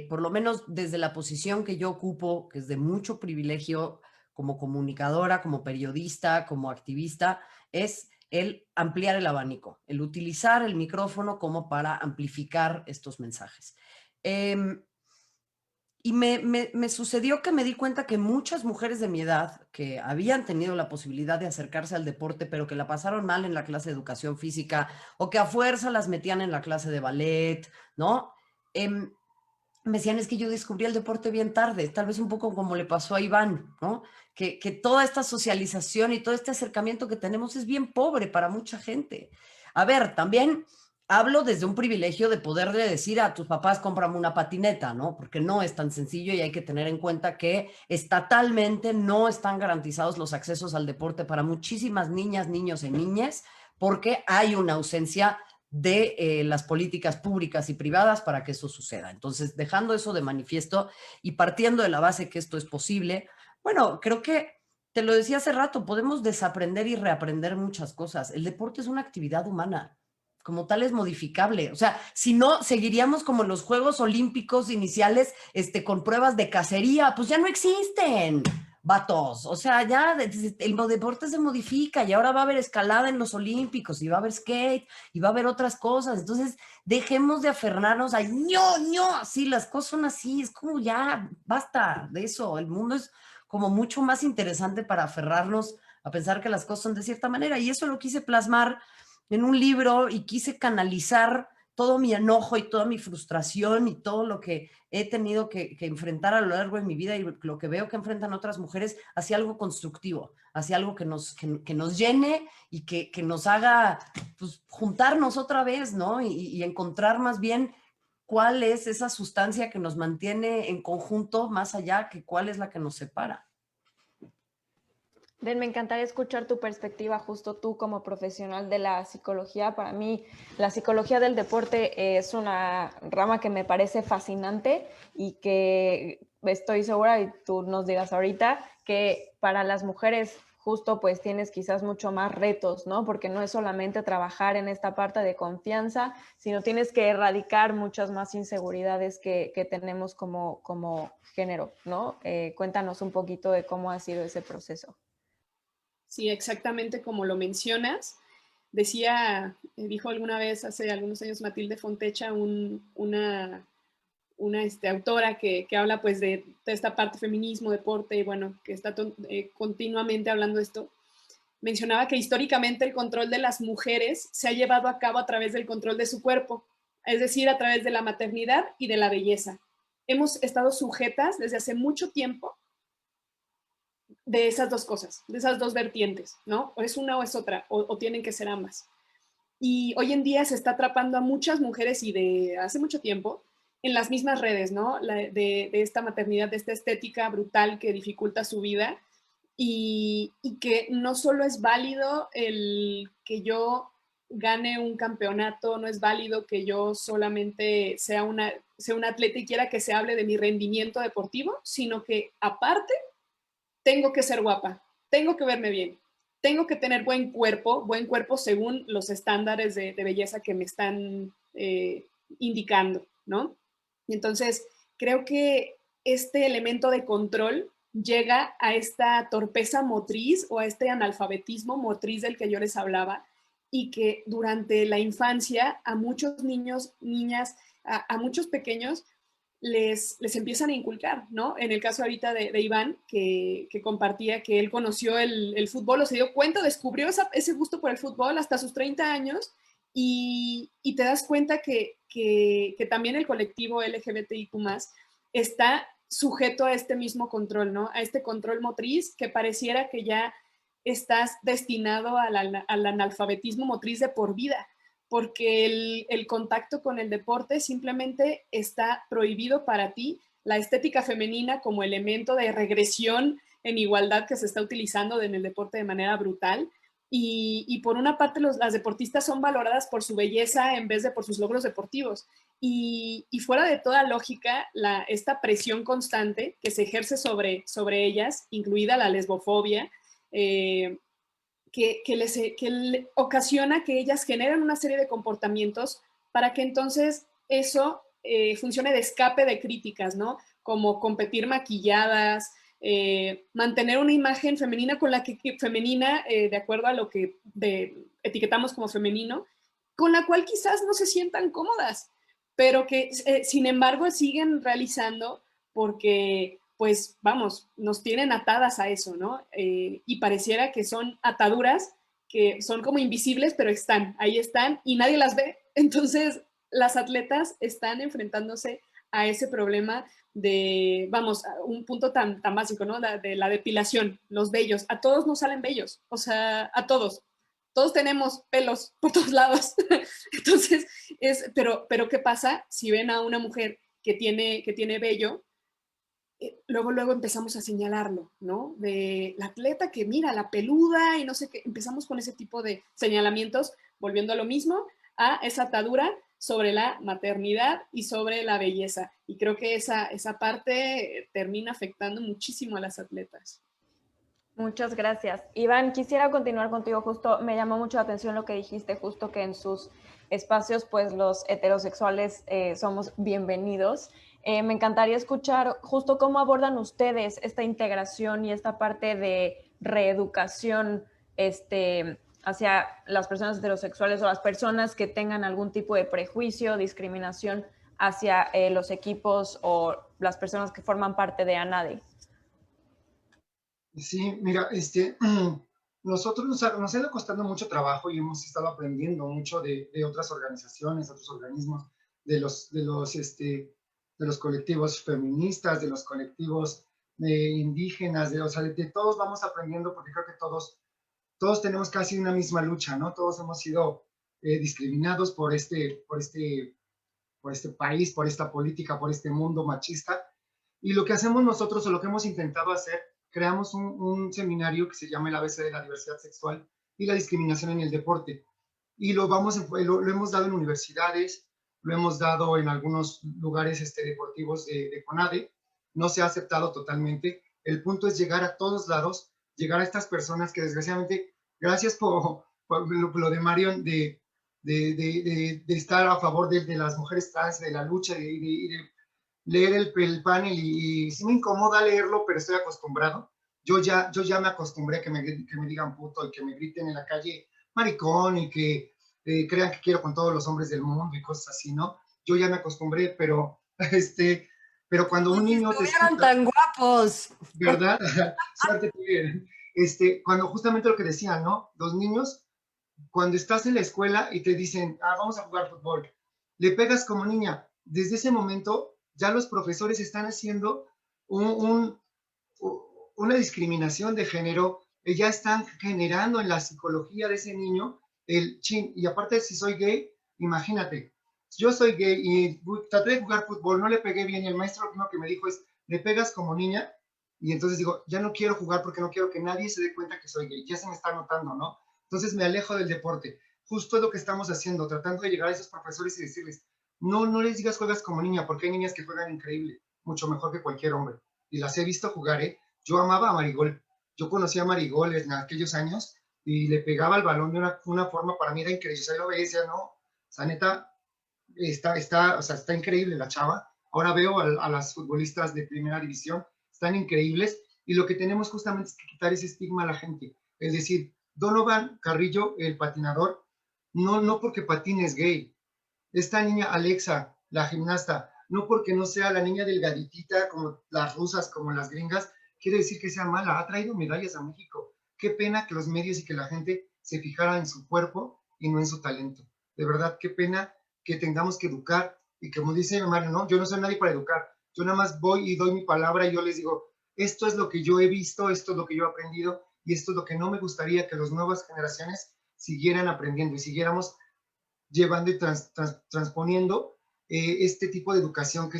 por lo menos desde la posición que yo ocupo, que es de mucho privilegio como comunicadora, como periodista, como activista, es el ampliar el abanico, el utilizar el micrófono como para amplificar estos mensajes. Y me sucedió que me di cuenta que muchas mujeres de mi edad que habían tenido la posibilidad de acercarse al deporte, pero que la pasaron mal en la clase de educación física o que a fuerza las metían en la clase de ballet, ¿no? Me decían, es que yo descubrí el deporte bien tarde, tal vez un poco como le pasó a Iván, ¿no? Que toda esta socialización y todo este acercamiento que tenemos es bien pobre para mucha gente. A ver, también hablo desde un privilegio de poderle decir a tus papás, cómprame una patineta, ¿no? Porque no es tan sencillo y hay que tener en cuenta que estatalmente no están garantizados los accesos al deporte para muchísimas niñas, niños y niñas, porque hay una ausencia de las políticas públicas y privadas para que eso suceda. Entonces, dejando eso de manifiesto y partiendo de la base que esto es posible, bueno, creo que, te lo decía hace rato, podemos desaprender y reaprender muchas cosas. El deporte es una actividad humana, como tal es modificable. O sea, si no, seguiríamos como en los Juegos Olímpicos iniciales, con pruebas de cacería, pues ya no existen. Vatos, o sea, ya el deporte se modifica y ahora va a haber escalada en los Olímpicos y va a haber skate y va a haber otras cosas. Entonces, dejemos de aferrarnos a no, sí, las cosas son así, es como ya, basta de eso. El mundo es como mucho más interesante para aferrarnos a pensar que las cosas son de cierta manera. Y eso lo quise plasmar en un libro y quise canalizar todo mi enojo y toda mi frustración y todo lo que he tenido que enfrentar a lo largo de mi vida y lo que veo que enfrentan otras mujeres hacia algo constructivo, hacia algo que nos llene y que nos haga pues, juntarnos otra vez, ¿no? Y encontrar más bien cuál es esa sustancia que nos mantiene en conjunto más allá que cuál es la que nos separa. Ben, me encantaría escuchar tu perspectiva, justo tú como profesional de la psicología. Para mí, la psicología del deporte es una rama que me parece fascinante y que estoy segura, y tú nos digas ahorita, que para las mujeres justo pues tienes quizás mucho más retos, ¿no? Porque no es solamente trabajar en esta parte de confianza, sino tienes que erradicar muchas más inseguridades que tenemos como género, ¿no? Cuéntanos un poquito de cómo ha sido ese proceso. Sí, exactamente como lo mencionas. Decía, dijo alguna vez hace algunos años Matilde Fontecha, una autora que habla pues de esta parte feminismo, deporte y bueno, que está continuamente hablando de esto. Mencionaba que históricamente el control de las mujeres se ha llevado a cabo a través del control de su cuerpo, es decir, a través de la maternidad y de la belleza. Hemos estado sujetas desde hace mucho tiempo de esas dos cosas, de esas dos vertientes, ¿no? O es una o es otra, o tienen que ser ambas. Y hoy en día se está atrapando a muchas mujeres y de hace mucho tiempo en las mismas redes, ¿no? De esta maternidad, de esta estética brutal que dificulta su vida y que no solo es válido el que yo gane un campeonato, no es válido que yo solamente sea una atleta y quiera que se hable de mi rendimiento deportivo, sino que aparte tengo que ser guapa, tengo que verme bien, tengo que tener buen cuerpo según los estándares de belleza que me están indicando, ¿no? Entonces, creo que este elemento de control llega a esta torpeza motriz o a este analfabetismo motriz del que yo les hablaba y que durante la infancia a muchos niños, niñas, a muchos pequeños les empiezan a inculcar, ¿no? En el caso ahorita de Iván, que compartía que él conoció el fútbol, o se dio cuenta, descubrió ese gusto por el fútbol hasta sus 30 años y te das cuenta que también el colectivo LGBTIQ+, está sujeto a este mismo control, ¿no? A este control motriz que pareciera que ya estás destinado al analfabetismo motriz de por vida, porque el contacto con el deporte simplemente está prohibido para ti. La estética femenina como elemento de regresión en igualdad que se está utilizando en el deporte de manera brutal. Y por una parte las deportistas son valoradas por su belleza en vez de por sus logros deportivos. Y fuera de toda lógica, esta presión constante que se ejerce sobre ellas, incluida la lesbofobia, que ocasiona que ellas generen una serie de comportamientos para que entonces eso funcione de escape de críticas, ¿no? Como competir maquilladas, mantener una imagen femenina de acuerdo a lo que etiquetamos como femenino, con la cual quizás no se sientan cómodas, pero que sin embargo siguen realizando porque pues vamos, nos tienen atadas a eso, ¿no? Y pareciera que son ataduras que son como invisibles, pero ahí están y nadie las ve. Entonces, las atletas están enfrentándose a ese problema de, vamos, a un punto tan básico, ¿no? De la depilación, los vellos. A todos nos salen vellos, o sea, a todos. Todos tenemos pelos por todos lados. Entonces, pero ¿qué pasa si ven a una mujer que tiene vello? Luego empezamos a señalarlo, ¿no? De la atleta que mira, la peluda y no sé qué, empezamos con ese tipo de señalamientos, volviendo a lo mismo, a esa atadura sobre la maternidad y sobre la belleza. Y creo que esa parte termina afectando muchísimo a las atletas. Muchas gracias. Iván, quisiera continuar contigo. Justo me llamó mucho la atención lo que dijiste, justo que en sus espacios, pues los heterosexuales somos bienvenidos. Me encantaría escuchar justo cómo abordan ustedes esta integración y esta parte de reeducación hacia las personas heterosexuales o las personas que tengan algún tipo de prejuicio, discriminación hacia los equipos o las personas que forman parte de ANADE. Sí, mira, nosotros nos ha ido costando mucho trabajo y hemos estado aprendiendo mucho de otras organizaciones, otros organismos, de los colectivos feministas, de los colectivos indígenas, o sea, de todos vamos aprendiendo porque creo que todos tenemos casi una misma lucha, ¿no? Todos hemos sido discriminados por este país, por esta política, por este mundo machista. Y lo que hacemos nosotros, o lo que hemos intentado hacer, creamos un seminario que se llama el ABC de la diversidad sexual y la discriminación en el deporte. Y lo hemos dado en universidades, lo hemos dado en algunos lugares deportivos de CONADE, no se ha aceptado totalmente. El punto es llegar a todos lados, llegar a estas personas que desgraciadamente, gracias por lo de Marion, de estar a favor de las mujeres trans, de la lucha, de leer el panel y sí me incomoda leerlo, pero estoy acostumbrado. Yo ya me acostumbré a que me digan puto y que me griten en la calle maricón y que crean que quiero con todos los hombres del mundo y cosas así, ¿no? Yo ya me acostumbré, pero pero cuando un Si niño te estuvieran escucha, tan guapos. ¿verdad? Suerte tuvieran. Cuando justamente lo que decían, ¿no? Los niños, cuando estás en la escuela y te dicen, vamos a jugar fútbol, le pegas como niña. Desde ese momento, ya los profesores están haciendo una discriminación de género, ya están generando en la psicología de ese niño el chin. Y aparte, si soy gay, imagínate, yo soy gay y traté de jugar fútbol, no le pegué bien y el maestro lo que me dijo es, le pegas como niña, y entonces digo, ya no quiero jugar porque no quiero que nadie se dé cuenta que soy gay, ya se me está notando, ¿no? Entonces me alejo del deporte. Justo es lo que estamos haciendo, tratando de llegar a esos profesores y decirles, no les digas juegas como niña, porque hay niñas que juegan increíble, mucho mejor que cualquier hombre. Y las he visto jugar, ¿eh? Yo amaba a Marigol. Yo conocí a Marigol en aquellos años y le pegaba el balón de una forma, para mí era increíble. Yo lo veía y decía, no, o sea, neta, o sea, está increíble la chava. Ahora veo a las futbolistas de primera división, están increíbles y lo que tenemos justamente es que quitar ese estigma a la gente. Es decir, Donovan Carrillo, el patinador, no porque patine es gay. Esta niña Alexa, la gimnasta, no porque no sea la niña delgaditita como las rusas, como las gringas, quiere decir que sea mala. Ha traído medallas a México. Qué pena que los medios y que la gente se fijara en su cuerpo y no en su talento. De verdad, qué pena que tengamos que educar y como dice Mario, no, yo no soy nadie para educar. Yo nada más voy y doy mi palabra y yo les digo, esto es lo que yo he visto, esto es lo que yo he aprendido y esto es lo que no me gustaría que las nuevas generaciones siguieran aprendiendo y siguiéramos llevando y transponiendo este tipo de educación que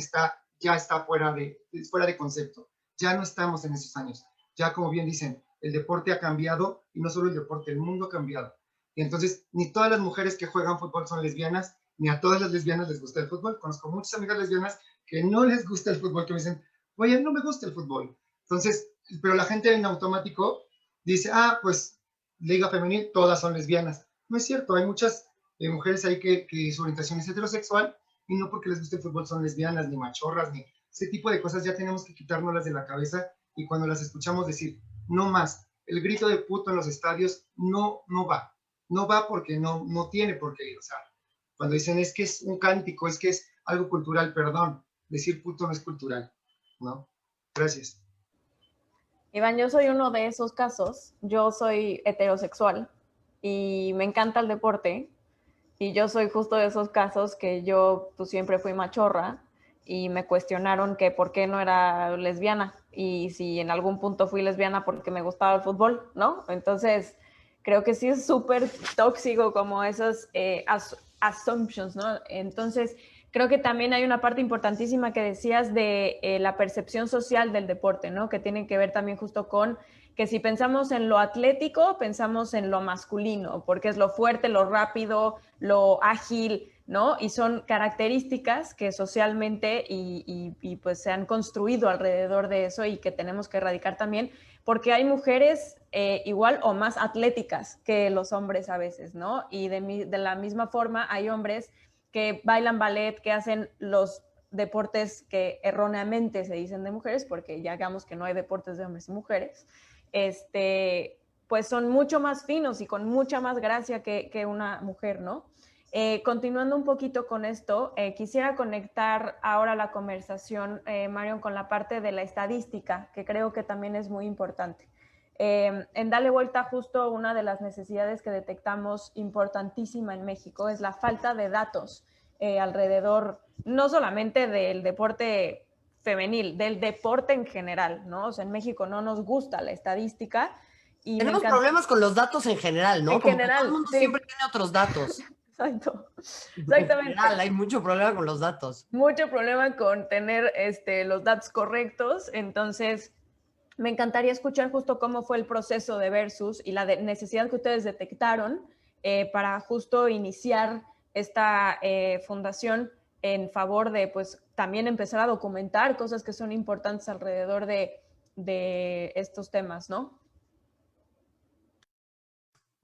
ya está fuera de concepto. Ya no estamos en esos años. Ya como bien dicen, el deporte ha cambiado y no solo el deporte, el mundo ha cambiado. Y entonces, ni todas las mujeres que juegan fútbol son lesbianas, ni a todas las lesbianas les gusta el fútbol. Conozco muchas amigas lesbianas que no les gusta el fútbol, que me dicen, oye, no me gusta el fútbol. Entonces, pero la gente en automático dice, pues liga femenil, todas son lesbianas. No es cierto, hay muchas mujeres ahí que su orientación es heterosexual y no porque les guste el fútbol son lesbianas, ni machorras, ni ese tipo de cosas ya tenemos que quitárnoslas de la cabeza y cuando las escuchamos decir, no más, el grito de puto en los estadios no va porque no tiene por qué ir, o sea, cuando dicen es que es un cántico, es que es algo cultural, perdón, decir puto no es cultural, ¿no? Gracias. Iván, yo soy uno de esos casos. Yo soy heterosexual y me encanta el deporte. Y yo soy justo de esos casos que yo pues, siempre fui machorra y me cuestionaron que por qué no era lesbiana y si en algún punto fui lesbiana porque me gustaba el fútbol, ¿no? Entonces, creo que sí es súper tóxico como esos assumptions, ¿no? Entonces, creo que también hay una parte importantísima que decías de la percepción social del deporte, ¿no? Que tiene que ver también justo con que si pensamos en lo atlético, pensamos en lo masculino, porque es lo fuerte, lo rápido, lo ágil, ¿no? Y son características que socialmente y pues se han construido alrededor de eso y que tenemos que erradicar también, porque hay mujeres igual o más atléticas que los hombres a veces, ¿no? Y de la misma forma hay hombres que bailan ballet, que hacen los deportes que erróneamente se dicen de mujeres, porque ya digamos que no hay deportes de hombres y mujeres, pues son mucho más finos y con mucha más gracia que una mujer, ¿no? Continuando un poquito con esto, quisiera conectar ahora la conversación, Marion, con la parte de la estadística, que creo que también es muy importante. En Dale Vuelta, justo una de las necesidades que detectamos importantísima en México es la falta de datos alrededor, no solamente del deporte femenil, del deporte en general, ¿no? O sea, en México no nos gusta la estadística. Y tenemos problemas con los datos en general, ¿no? En como general, que todo el mundo sí. siempre tiene otros datos. Exacto. Exactamente. En general, hay mucho problema con los datos. Mucho problema con tener los datos correctos. Entonces, me encantaría escuchar justo cómo fue el proceso de Versus y la necesidad que ustedes detectaron para justo iniciar esta fundación en favor de, pues, también empezar a documentar cosas que son importantes alrededor de estos temas, ¿no?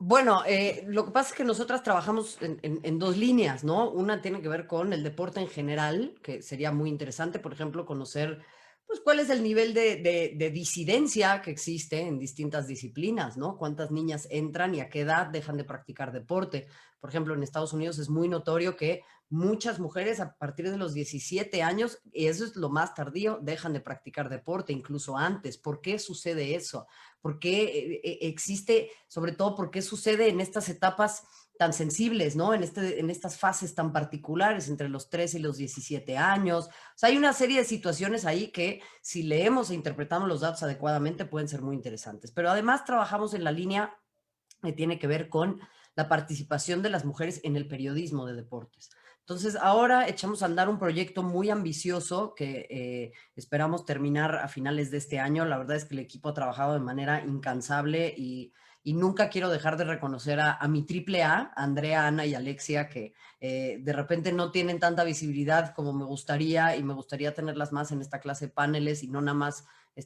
Bueno, lo que pasa es que nosotras trabajamos en dos líneas, ¿no? Una tiene que ver con el deporte en general, que sería muy interesante, por ejemplo, conocer, pues, cuál es el nivel de disidencia que existe en distintas disciplinas, ¿no? Cuántas niñas entran y a qué edad dejan de practicar deporte. Por ejemplo, en Estados Unidos es muy notorio que muchas mujeres a partir de los 17 años, y eso es lo más tardío, dejan de practicar deporte, incluso antes. ¿Por qué sucede eso? ¿Por qué existe, sobre todo, por qué sucede en estas etapas tan sensibles, ¿no? En estas fases tan particulares, entre los 13 y los 17 años? O sea, hay una serie de situaciones ahí que, si leemos e interpretamos los datos adecuadamente, pueden ser muy interesantes. Pero además trabajamos en la línea que tiene que ver con la participación de las mujeres en el periodismo de deportes. Entonces, ahora echamos a andar un proyecto muy ambicioso que esperamos terminar a finales de este año. La verdad es que el equipo ha trabajado de manera incansable y nunca quiero dejar de reconocer a mi triple A, Andrea, Ana y Alexia, que de repente no tienen tanta visibilidad como me gustaría, y me gustaría tenerlas más en esta clase de paneles y no nada más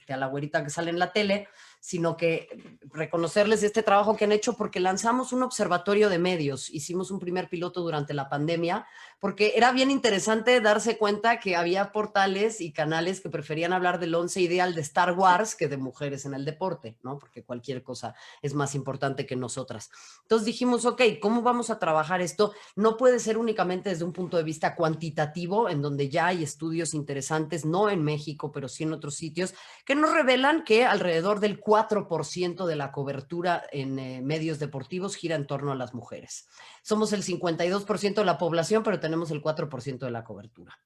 a la güerita que sale en la tele, sino que reconocerles este trabajo que han hecho, porque lanzamos un observatorio de medios, hicimos un primer piloto durante la pandemia, porque era bien interesante darse cuenta que había portales y canales que preferían hablar del once ideal de Star Wars que de mujeres en el deporte, ¿no? Porque cualquier cosa es más importante que nosotras. Entonces dijimos, ok, ¿cómo vamos a trabajar esto? No puede ser únicamente desde un punto de vista cuantitativo, en donde ya hay estudios interesantes, no en México, pero sí en otros sitios, que nos revelan que alrededor del 4% de la cobertura en medios deportivos gira en torno a las mujeres. Somos el 52% de la población, pero tenemos el 4% de la cobertura.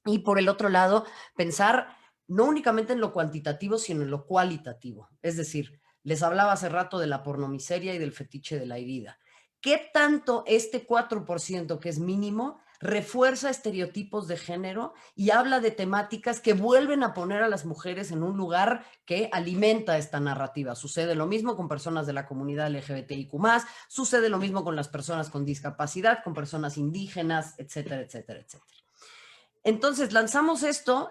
Y por el otro lado, pensar no únicamente en lo cuantitativo, sino en lo cualitativo. Es decir, les hablaba hace rato de la pornomiseria y del fetiche de la herida. ¿Qué tanto este 4%, que es mínimo, refuerza estereotipos de género y habla de temáticas que vuelven a poner a las mujeres en un lugar que alimenta esta narrativa? Sucede lo mismo con personas de la comunidad LGBTIQ+, sucede lo mismo con las personas con discapacidad, con personas indígenas, etcétera, etcétera, etcétera. Entonces lanzamos esto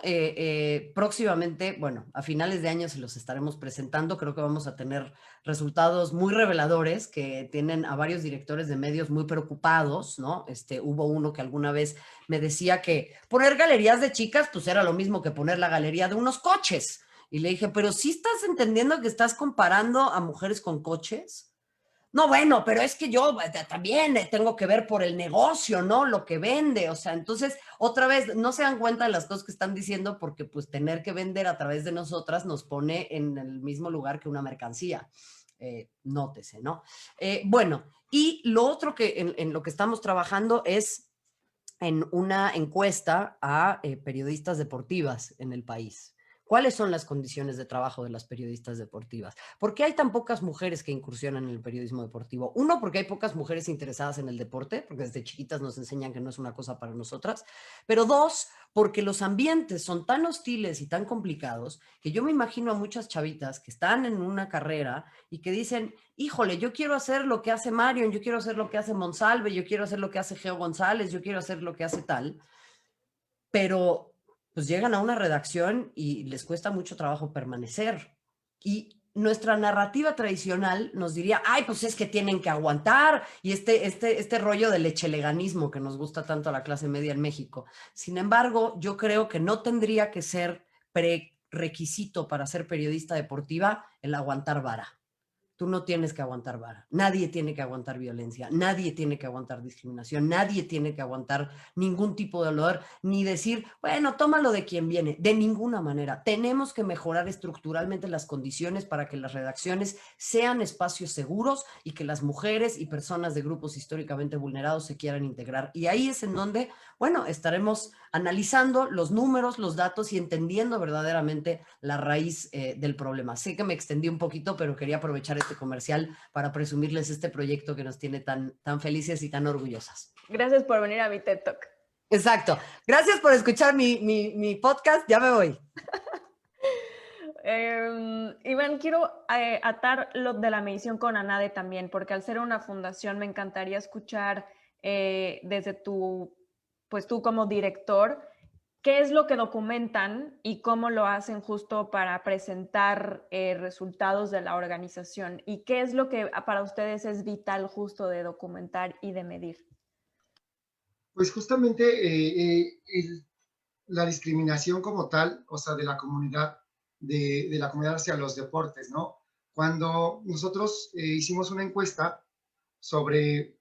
próximamente, bueno, a finales de año se los estaremos presentando. Creo que vamos a tener resultados muy reveladores que tienen a varios directores de medios muy preocupados, ¿no? Hubo uno que alguna vez me decía que poner galerías de chicas pues era lo mismo que poner la galería de unos coches. Y le dije, pero ¿sí estás entendiendo que estás comparando a mujeres con coches? No, bueno, pero es que yo también tengo que ver por el negocio, ¿no? Lo que vende. O sea, entonces, otra vez, no se dan cuenta de las cosas que están diciendo, porque pues tener que vender a través de nosotras nos pone en el mismo lugar que una mercancía. Nótese, ¿no? Bueno, y lo otro que en lo que estamos trabajando es en una encuesta a periodistas deportivas en el país. ¿Cuáles son las condiciones de trabajo de las periodistas deportivas? ¿Por qué hay tan pocas mujeres que incursionan en el periodismo deportivo? Uno, porque hay pocas mujeres interesadas en el deporte, porque desde chiquitas nos enseñan que no es una cosa para nosotras. Pero dos, porque los ambientes son tan hostiles y tan complicados que yo me imagino a muchas chavitas que están en una carrera y que dicen, híjole, yo quiero hacer lo que hace Marion, yo quiero hacer lo que hace Monsalve, yo quiero hacer lo que hace Geo González, yo quiero hacer lo que hace tal, pero pues llegan a una redacción y les cuesta mucho trabajo permanecer. Y nuestra narrativa tradicional nos diría, ay, pues es que tienen que aguantar, y este rollo del echeleganismo que nos gusta tanto a la clase media en México. Sin embargo, yo creo que no tendría que ser prerequisito para ser periodista deportiva el aguantar vara. Tú no tienes que aguantar vara, nadie tiene que aguantar violencia, nadie tiene que aguantar discriminación, nadie tiene que aguantar ningún tipo de dolor, ni decir, bueno, tómalo de quien viene, de ninguna manera. Tenemos que mejorar estructuralmente las condiciones para que las redacciones sean espacios seguros y que las mujeres y personas de grupos históricamente vulnerados se quieran integrar. Y ahí es en donde, bueno, estaremos analizando los números, los datos y entendiendo verdaderamente la raíz del problema. Sé que me extendí un poquito, pero quería aprovechar este comercial para presumirles este proyecto que nos tiene tan felices y tan orgullosas. Gracias por venir a mi TED Talk. Exacto. Gracias por escuchar mi podcast. Ya me voy. Iván, quiero atar lo de la medición con ANADE también, porque al ser una fundación me encantaría escuchar desde tu pues tú como director, ¿qué es lo que documentan y cómo lo hacen justo para presentar resultados de la organización? ¿Y qué es lo que para ustedes es vital justo de documentar y de medir? Pues justamente la discriminación como tal, o sea, de la comunidad, de la comunidad hacia los deportes, ¿no? Cuando nosotros hicimos una encuesta sobre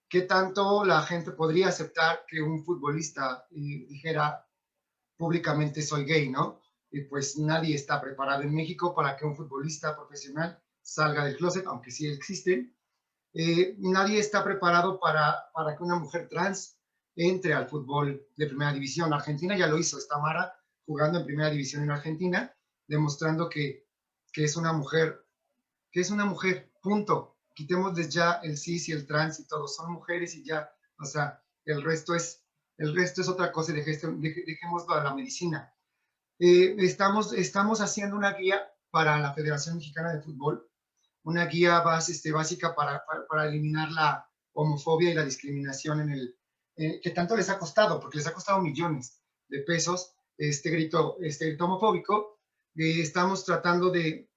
qué tanto la gente podría aceptar que un futbolista dijera públicamente soy gay, ¿no? Y pues nadie está preparado en México para que un futbolista profesional salga del closet, aunque sí existen. Nadie está preparado para que una mujer trans entre al fútbol de primera división. Argentina ya lo hizo, está Mara jugando en primera división en Argentina, demostrando que es una mujer, punto. Quitémosles ya el cis y el trans y todo, son mujeres y ya, o sea, el resto es otra cosa, dejémoslo a la medicina. Estamos haciendo una guía para la Federación Mexicana de Fútbol, una guía básica para eliminar la homofobia y la discriminación que tanto les ha costado, porque les ha costado millones de pesos este grito homofóbico. Estamos tratando de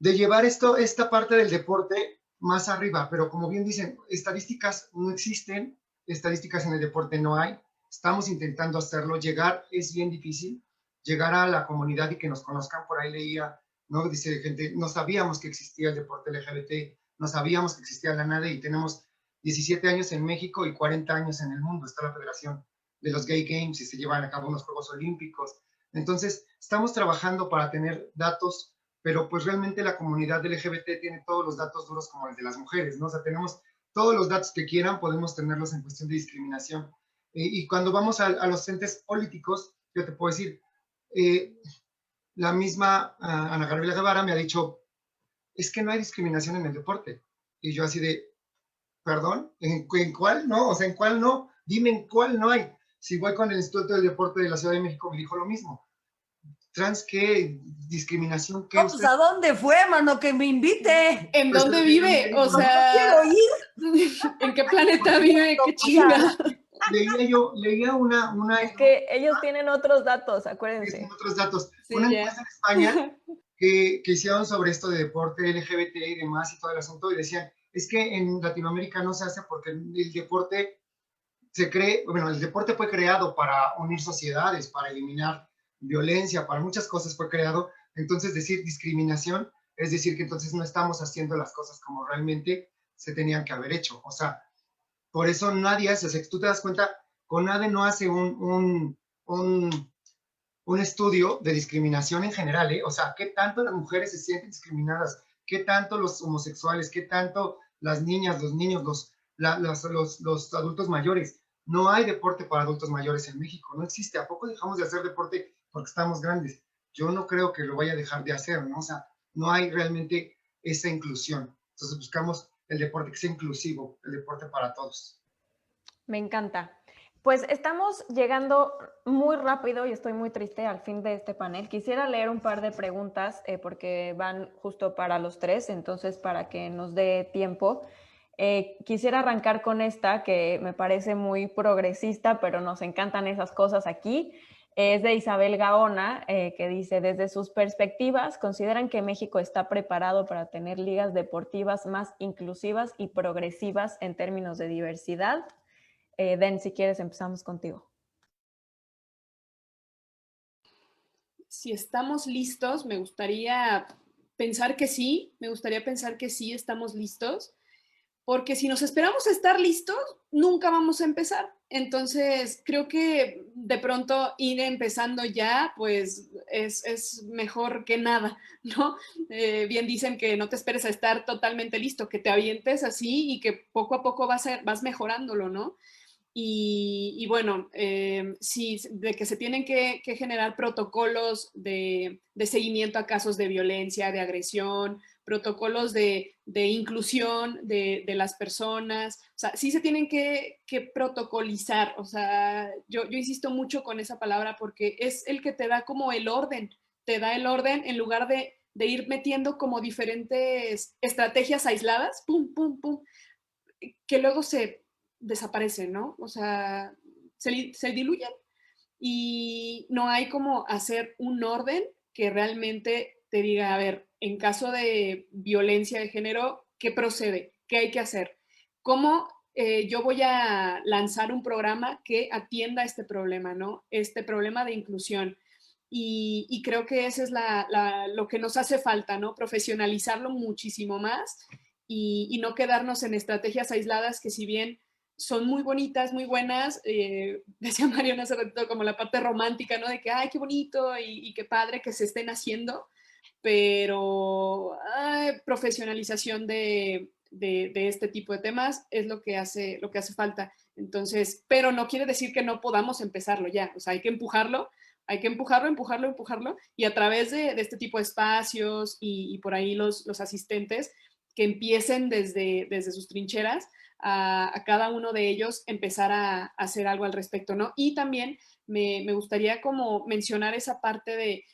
llevar esta parte del deporte más arriba, pero como bien dicen, estadísticas no existen, estadísticas en el deporte no hay, estamos intentando hacerlo, llegar es bien difícil, llegar a la comunidad y que nos conozcan, por ahí leía, ¿no? Dice gente, no sabíamos que existía el deporte LGBT, no sabíamos que existía la NADE y tenemos 17 años en México y 40 años en el mundo, está la Federación de los Gay Games y se llevan a cabo unos Juegos Olímpicos, entonces estamos trabajando para tener datos, pero pues realmente la comunidad LGBT tiene todos los datos duros como el de las mujeres, ¿no? O sea, tenemos todos los datos que quieran, podemos tenerlos en cuestión de discriminación. Y cuando vamos a los entes políticos, yo te puedo decir, la misma Ana Gabriela Guevara me ha dicho, es que no hay discriminación en el deporte. Y yo así de, perdón, ¿en cuál no? O sea, ¿en cuál no? Dime en cuál no hay. Si voy con el Instituto del Deporte de la Ciudad de México, me dijo lo mismo. ¿Trans qué? ¿Discriminación qué? No, pues ¿a dónde fue, mano? Que me invite. ¿En Pues, dónde vive? O Pues, sea, quiero ir. ¿en qué planeta vive? ¡Qué chinga! Leía una Es que ellos tienen otros datos, acuérdense. otros datos, Sí, una ya. encuesta en España que hicieron sobre esto de deporte LGBT y demás y todo el asunto y decían, es que en Latinoamérica no se hace porque el deporte el deporte fue creado para unir sociedades, para eliminar violencia, para muchas cosas fue creado, entonces decir discriminación es decir que entonces no estamos haciendo las cosas como realmente se tenían que haber hecho, o sea, por eso nadie hace, o sea, tú te das cuenta, CONADE no hace un estudio de discriminación en general, ¿eh? O sea, qué tanto las mujeres se sienten discriminadas, qué tanto los homosexuales, qué tanto las niñas, los niños, los adultos mayores. No hay deporte para adultos mayores en México, no existe. ¿A poco dejamos de hacer deporte porque estamos grandes? Yo no creo que lo vaya a dejar de hacer, ¿no? O sea, no hay realmente esa inclusión. Entonces buscamos el deporte que sea inclusivo, el deporte para todos. Me encanta. Pues estamos llegando muy rápido y estoy muy triste al fin de este panel. Quisiera leer un par de preguntas porque van justo para los tres, entonces para que nos dé tiempo. Quisiera arrancar con esta que me parece muy progresista, pero nos encantan esas cosas aquí. Es de Isabel Gaona, que dice, desde sus perspectivas, ¿consideran que México está preparado para tener ligas deportivas más inclusivas y progresivas en términos de diversidad? Den, si quieres, empezamos contigo. Si estamos listos, me gustaría pensar que sí, estamos listos, porque si nos esperamos a estar listos, nunca vamos a empezar. Entonces, creo que de pronto ir empezando ya, pues es mejor que nada, ¿no? Bien dicen que no te esperes a estar totalmente listo, que te avientes así y que poco a poco vas mejorándolo, ¿no? Y bueno, sí, de que se tienen que generar protocolos de seguimiento a casos de violencia, de agresión, protocolos de inclusión de las personas, o sea, sí se tienen que protocolizar, o sea, yo insisto mucho con esa palabra porque es el que te da como el orden, te da el orden en lugar de ir metiendo como diferentes estrategias aisladas, pum, pum, pum, que luego desaparecen, ¿no? O sea, se diluyen y no hay como hacer un orden que realmente te diga, a ver, en caso de violencia de género, ¿qué procede? ¿Qué hay que hacer? ¿Cómo yo voy a lanzar un programa que atienda este problema, ¿no? Este problema de inclusión. Y creo que eso es lo que nos hace falta, ¿no? Profesionalizarlo muchísimo más y no quedarnos en estrategias aisladas que si bien son muy bonitas, muy buenas, decía Mariana hace ratito, como la parte romántica, ¿no? De que, ay, qué bonito y qué padre que se estén haciendo, pero profesionalización de este tipo de temas es lo que hace falta. Entonces, pero no quiere decir que no podamos empezarlo ya, o sea, hay que empujarlo, empujarlo, y a través de este tipo de espacios y por ahí los asistentes que empiecen desde sus trincheras a cada uno de ellos empezar a hacer algo al respecto, ¿no? Y también me gustaría como mencionar esa parte de,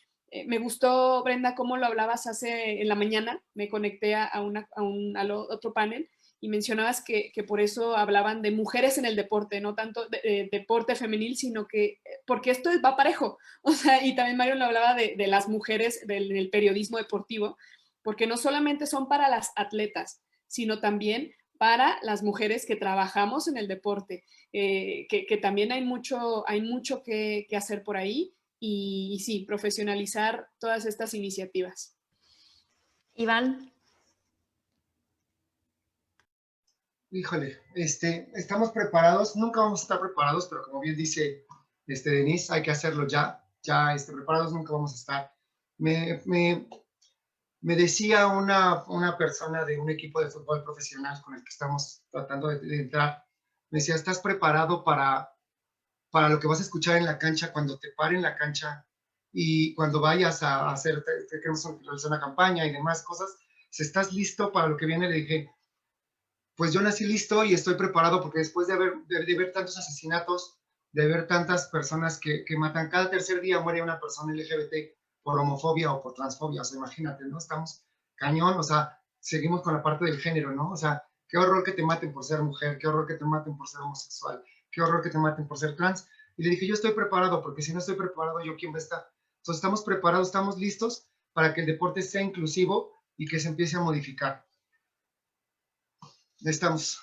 me gustó, Brenda, cómo lo hablabas en la mañana, me conecté al otro panel y mencionabas que por eso hablaban de mujeres en el deporte, no tanto de deporte femenil, sino que, porque esto va parejo, o sea, y también Mario lo hablaba de las mujeres del periodismo deportivo, porque no solamente son para las atletas, sino también para las mujeres que trabajamos en el deporte, que también hay mucho que hacer por ahí y sí, profesionalizar todas estas iniciativas. Iván. Híjole, estamos preparados, nunca vamos a estar preparados, pero como bien dice Denise, hay que hacerlo ya, preparados nunca vamos a estar. Me decía una persona de un equipo de fútbol profesional con el que estamos tratando de entrar, me decía, ¿estás preparado para lo que vas a escuchar en la cancha cuando te paren en la cancha y cuando vayas a hacer, queremos realizar una campaña y demás cosas? Si estás listo para lo que viene, le dije, pues yo nací listo y estoy preparado porque después de ver tantos asesinatos, de ver tantas personas que matan, cada tercer día muere una persona LGBT por homofobia o por transfobia, o sea, imagínate, ¿no? Estamos cañón, o sea, seguimos con la parte del género, ¿no? O sea, qué horror que te maten por ser mujer, qué horror que te maten por ser homosexual, qué horror que te maten por ser trans. Y le dije, yo estoy preparado, porque si no estoy preparado, ¿yo quién va a estar? Entonces, estamos preparados, estamos listos para que el deporte sea inclusivo y que se empiece a modificar. Estamos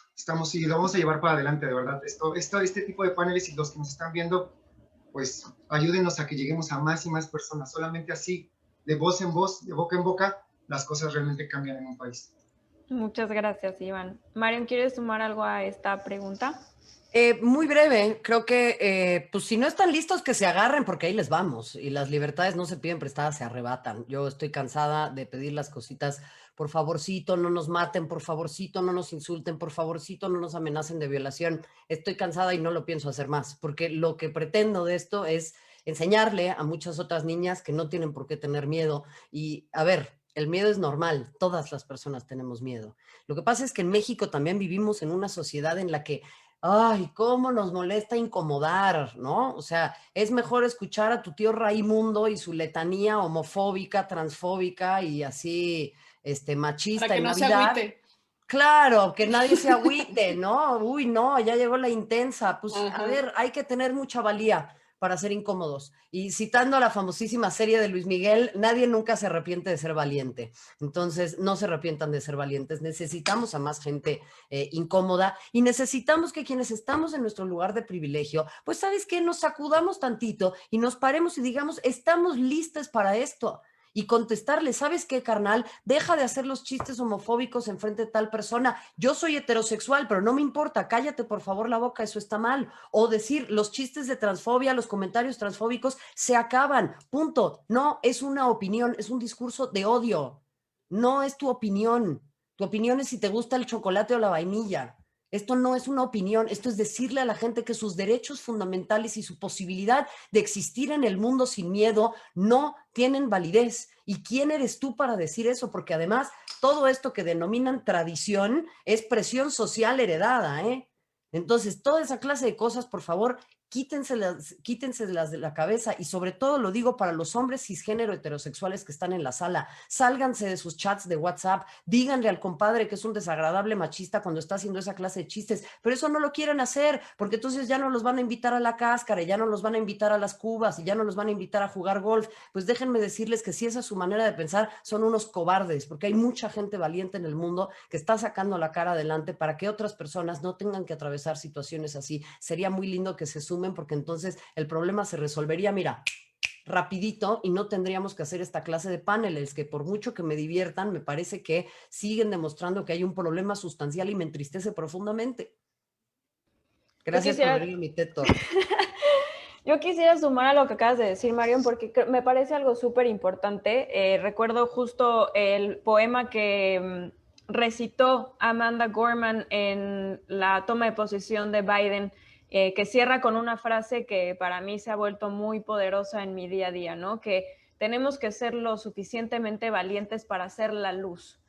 y lo vamos a llevar para adelante, de verdad. Este tipo de paneles y los que nos están viendo, pues ayúdenos a que lleguemos a más y más personas. Solamente así, de voz en voz, de boca en boca, las cosas realmente cambian en un país. Muchas gracias, Iván. Mariam, ¿quieres sumar algo a esta pregunta? Muy breve, creo que pues si no están listos que se agarren porque ahí les vamos y las libertades no se piden prestadas, se arrebatan. Yo estoy cansada de pedir las cositas, por favorcito no nos maten, por favorcito no nos insulten, por favorcito no nos amenacen de violación. Estoy cansada y no lo pienso hacer más porque lo que pretendo de esto es enseñarle a muchas otras niñas que no tienen por qué tener miedo y a ver, el miedo es normal, todas las personas tenemos miedo. Lo que pasa es que en México también vivimos en una sociedad en la que ay, cómo nos molesta incomodar, ¿no? O sea, es mejor escuchar a tu tío Raimundo y su letanía homofóbica, transfóbica y así, machista Para que en no se Navidad. agüite. Claro, que nadie se agüite, ¿no? Uy, no, ya llegó la intensa. Pues, Ajá. a ver, hay que tener mucha valía para ser incómodos. Y citando a la famosísima serie de Luis Miguel, nadie nunca se arrepiente de ser valiente. Entonces, no se arrepientan de ser valientes. Necesitamos a más gente incómoda y necesitamos que quienes estamos en nuestro lugar de privilegio, pues, ¿sabes qué? Nos sacudamos tantito y nos paremos y digamos, estamos listas para esto. Y contestarle, ¿sabes qué, carnal? Deja de hacer los chistes homofóbicos en frente de tal persona. Yo soy heterosexual, pero no me importa. Cállate, por favor, la boca. Eso está mal. O decir, los chistes de transfobia, los comentarios transfóbicos se acaban. Punto. No es una opinión, es un discurso de odio. No es tu opinión. Tu opinión es si te gusta el chocolate o la vainilla. Esto no es una opinión, esto es decirle a la gente que sus derechos fundamentales y su posibilidad de existir en el mundo sin miedo no tienen validez. ¿Y quién eres tú para decir eso? Porque además todo esto que denominan tradición es presión social heredada, ¿eh? Entonces, toda esa clase de cosas, por favor, quítenselas de la cabeza, y sobre todo lo digo para los hombres cisgénero heterosexuales que están en la sala, sálganse de sus chats de WhatsApp, díganle al compadre que es un desagradable machista cuando está haciendo esa clase de chistes, pero eso no lo quieren hacer, porque entonces ya no los van a invitar a la cáscara, ya no los van a invitar a las cubas, y ya no los van a invitar a jugar golf. Pues déjenme decirles que si esa es su manera de pensar, son unos cobardes, porque hay mucha gente valiente en el mundo que está sacando la cara adelante para que otras personas no tengan que atravesar situaciones así. Sería muy lindo que se sumen, porque entonces el problema se resolvería, mira, rapidito, y no tendríamos que hacer esta clase de paneles que, por mucho que me diviertan, me parece que siguen demostrando que hay un problema sustancial y me entristece profundamente. Gracias por venir a mi TED Talk. Yo quisiera sumar a lo que acabas de decir, Marion, porque me parece algo súper importante. Recuerdo justo el poema que recitó Amanda Gorman en la toma de posesión de Biden, que cierra con una frase que para mí se ha vuelto muy poderosa en mi día a día, ¿no? Que tenemos que ser lo suficientemente valientes para hacer la luz.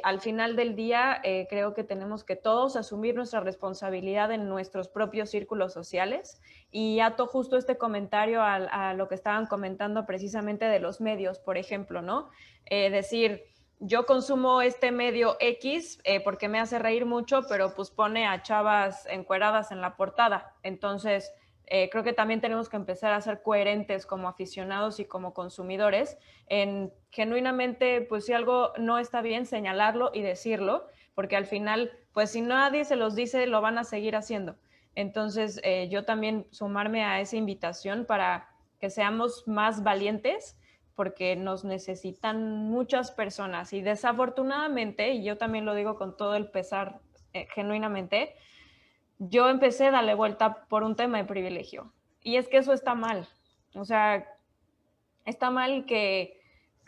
Al final del día, creo que tenemos que todos asumir nuestra responsabilidad en nuestros propios círculos sociales, y ato justo este comentario a lo que estaban comentando precisamente de los medios, por ejemplo, ¿no? Decir, yo consumo este medio X porque me hace reír mucho, pero pues pone a chavas encueradas en la portada. Entonces, creo que también tenemos que empezar a ser coherentes como aficionados y como consumidores en genuinamente, pues si algo no está bien, señalarlo y decirlo, porque al final, pues si nadie se los dice, lo van a seguir haciendo. Entonces, yo también sumarme a esa invitación para que seamos más valientes, porque nos necesitan muchas personas, y desafortunadamente, y yo también lo digo con todo el pesar genuinamente, yo empecé a darle vuelta por un tema de privilegio, y es que eso está mal. O sea, está mal que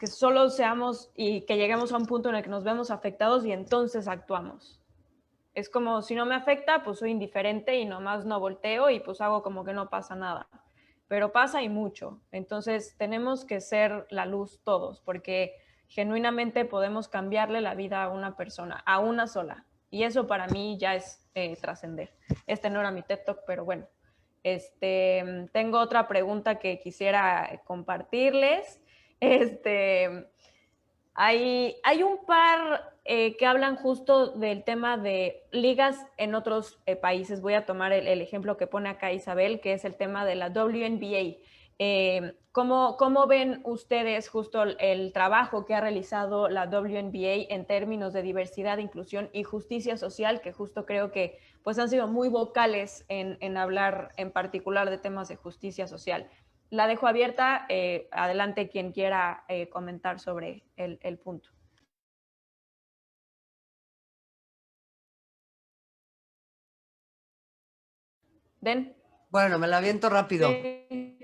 solo seamos y que lleguemos a un punto en el que nos vemos afectados y entonces actuamos. Es como, si no me afecta, pues soy indiferente y nomás no volteo y pues hago como que no pasa nada. Pero pasa y mucho. Entonces tenemos que ser la luz todos, porque genuinamente podemos cambiarle la vida a una persona, a una sola. Y eso para mí ya es trascender. Este no era mi TED Talk, pero bueno. Tengo otra pregunta que quisiera compartirles. Hay un par que hablan justo del tema de ligas en otros países. Voy a tomar el ejemplo que pone acá Isabel, que es el tema de la WNBA. ¿Cómo ven ustedes justo el trabajo que ha realizado la WNBA en términos de diversidad, inclusión y justicia social, que justo creo que pues han sido muy vocales en hablar en particular de temas de justicia social? La dejo abierta, adelante quien quiera comentar sobre el punto. ¿Den? Bueno, me la aviento rápido. Sí.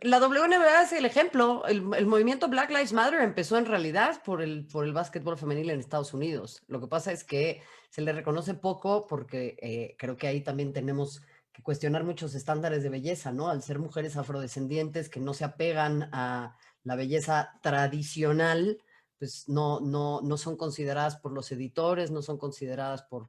La WNBA es el ejemplo. El movimiento Black Lives Matter empezó en realidad por el básquetbol femenil en Estados Unidos. Lo que pasa es que se le reconoce poco porque creo que ahí también tenemos que cuestionar muchos estándares de belleza, ¿no? Al ser mujeres afrodescendientes que no se apegan a la belleza tradicional, pues no son consideradas por los editores, no son consideradas por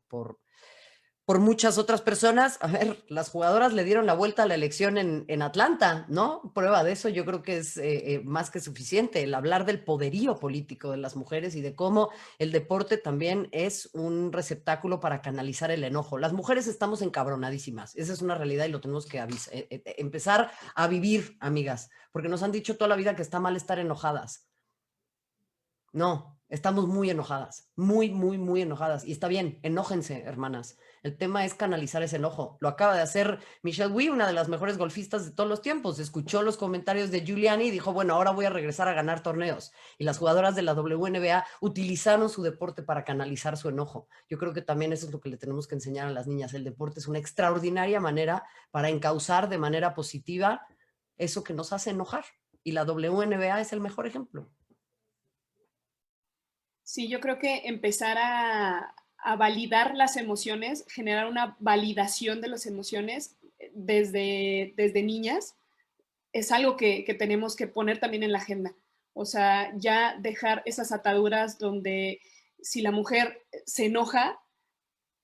muchas otras personas. A ver, las jugadoras le dieron la vuelta a la elección en Atlanta, ¿no? Prueba de eso yo creo que es más que suficiente, el hablar del poderío político de las mujeres y de cómo el deporte también es un receptáculo para canalizar el enojo. Las mujeres estamos encabronadísimas, esa es una realidad y lo tenemos que empezar a vivir, amigas, porque nos han dicho toda la vida que está mal estar enojadas. No, estamos muy enojadas, muy, muy, muy enojadas. Y está bien, enójense, hermanas. El tema es canalizar ese enojo. Lo acaba de hacer Michelle Wie, una de las mejores golfistas de todos los tiempos. Escuchó los comentarios de Giuliani y dijo, bueno, ahora voy a regresar a ganar torneos. Y las jugadoras de la WNBA utilizaron su deporte para canalizar su enojo. Yo creo que también eso es lo que le tenemos que enseñar a las niñas. El deporte es una extraordinaria manera para encauzar de manera positiva eso que nos hace enojar. Y la WNBA es el mejor ejemplo. Sí, yo creo que empezar a validar las emociones, generar una validación de las emociones desde niñas, es algo que tenemos que poner también en la agenda. O sea, ya dejar esas ataduras donde si la mujer se enoja,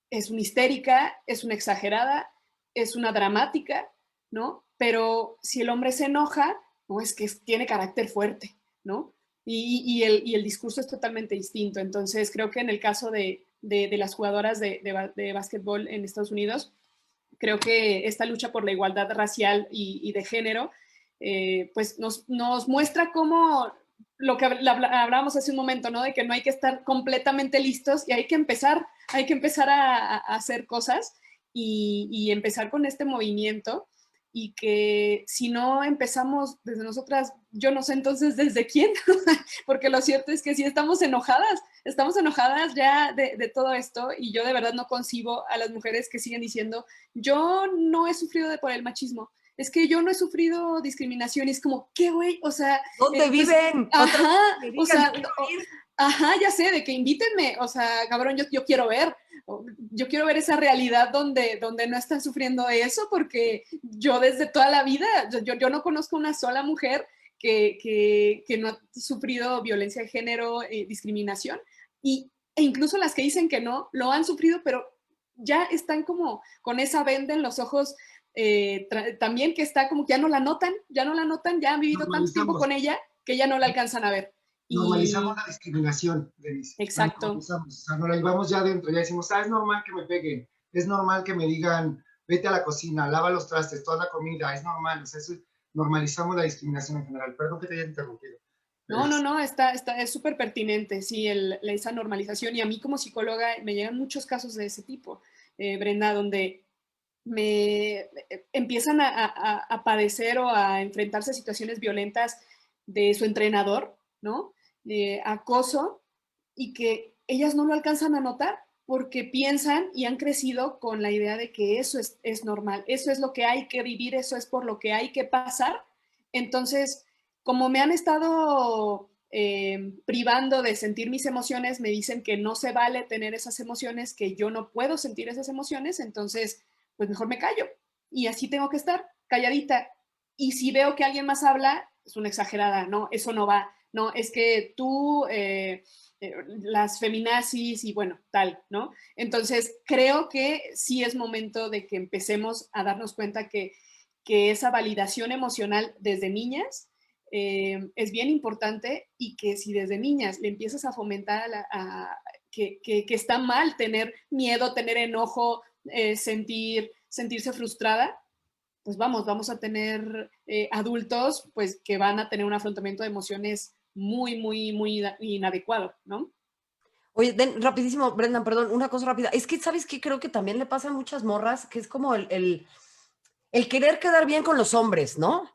es una histérica, es una exagerada, es una dramática, ¿no? Pero si el hombre se enoja, no es que tiene carácter fuerte, ¿no? Y el discurso es totalmente distinto. Entonces, creo que en el caso de las jugadoras de básquetbol en Estados Unidos, creo que esta lucha por la igualdad racial y de género, pues nos muestra cómo lo que hablábamos hace un momento, ¿no? De que no hay que estar completamente listos y hay que empezar a hacer cosas y empezar con este movimiento, y que si no empezamos desde nosotras, yo no sé entonces desde quién, porque lo cierto es que sí estamos enojadas ya de todo esto, y yo de verdad no concibo a las mujeres que siguen diciendo, yo no he sufrido por el machismo, es que yo no he sufrido discriminación, y es como, ¿qué güey? O sea, ¿Dónde pues, viven? ajá, Que o digan, sea, quiero ir. ajá, ya sé, de que invítenme, o sea, cabrón, yo quiero ver. Yo quiero ver esa realidad donde no están sufriendo eso, porque yo desde toda la vida, yo no conozco una sola mujer que no ha sufrido violencia de género, discriminación, e incluso las que dicen que no, lo han sufrido, pero ya están como con esa venda en los ojos, también, que está como que ya no la notan, ya han vivido tanto tiempo Normalizamos, con ella que ya no la alcanzan a ver. normalizamos Y la discriminación, Denise. La exacto. normalizamos, o sea, nos la llevamos ya adentro, ya decimos, es normal que me peguen, es normal que me digan, vete a la cocina, lava los trastes, toda la comida, es normal, o sea, normalizamos la discriminación en general. Perdón que te haya interrumpido. Pero No, es súper pertinente, sí, esa normalización. Y a mí como psicóloga me llegan muchos casos de ese tipo, Brenda, donde empiezan a padecer o a enfrentarse a situaciones violentas de su entrenador, ¿no? De acoso, y que ellas no lo alcanzan a notar porque piensan y han crecido con la idea de que eso es normal, eso es lo que hay que vivir, eso es por lo que hay que pasar. Entonces, como me han estado privando de sentir mis emociones, me dicen que no se vale tener esas emociones, que yo no puedo sentir esas emociones, entonces, pues mejor me callo. Y así tengo que estar, calladita. Y si veo que alguien más habla, es una exagerada, no, eso no va. No, es que tú, las feminazis y bueno, tal, ¿no? Entonces, creo que sí es momento de que empecemos a darnos cuenta que esa validación emocional desde niñas, es bien importante, y que si desde niñas le empiezas a fomentar que está mal tener miedo, tener enojo, sentirse frustrada, pues vamos a tener adultos pues que van a tener un afrontamiento de emociones muy inadecuado, ¿no? Oye, rapidísimo, Brendan, perdón, una cosa rápida. Es que, ¿sabes qué? Creo que también le pasa a muchas morras, que es como el querer quedar bien con los hombres, ¿no?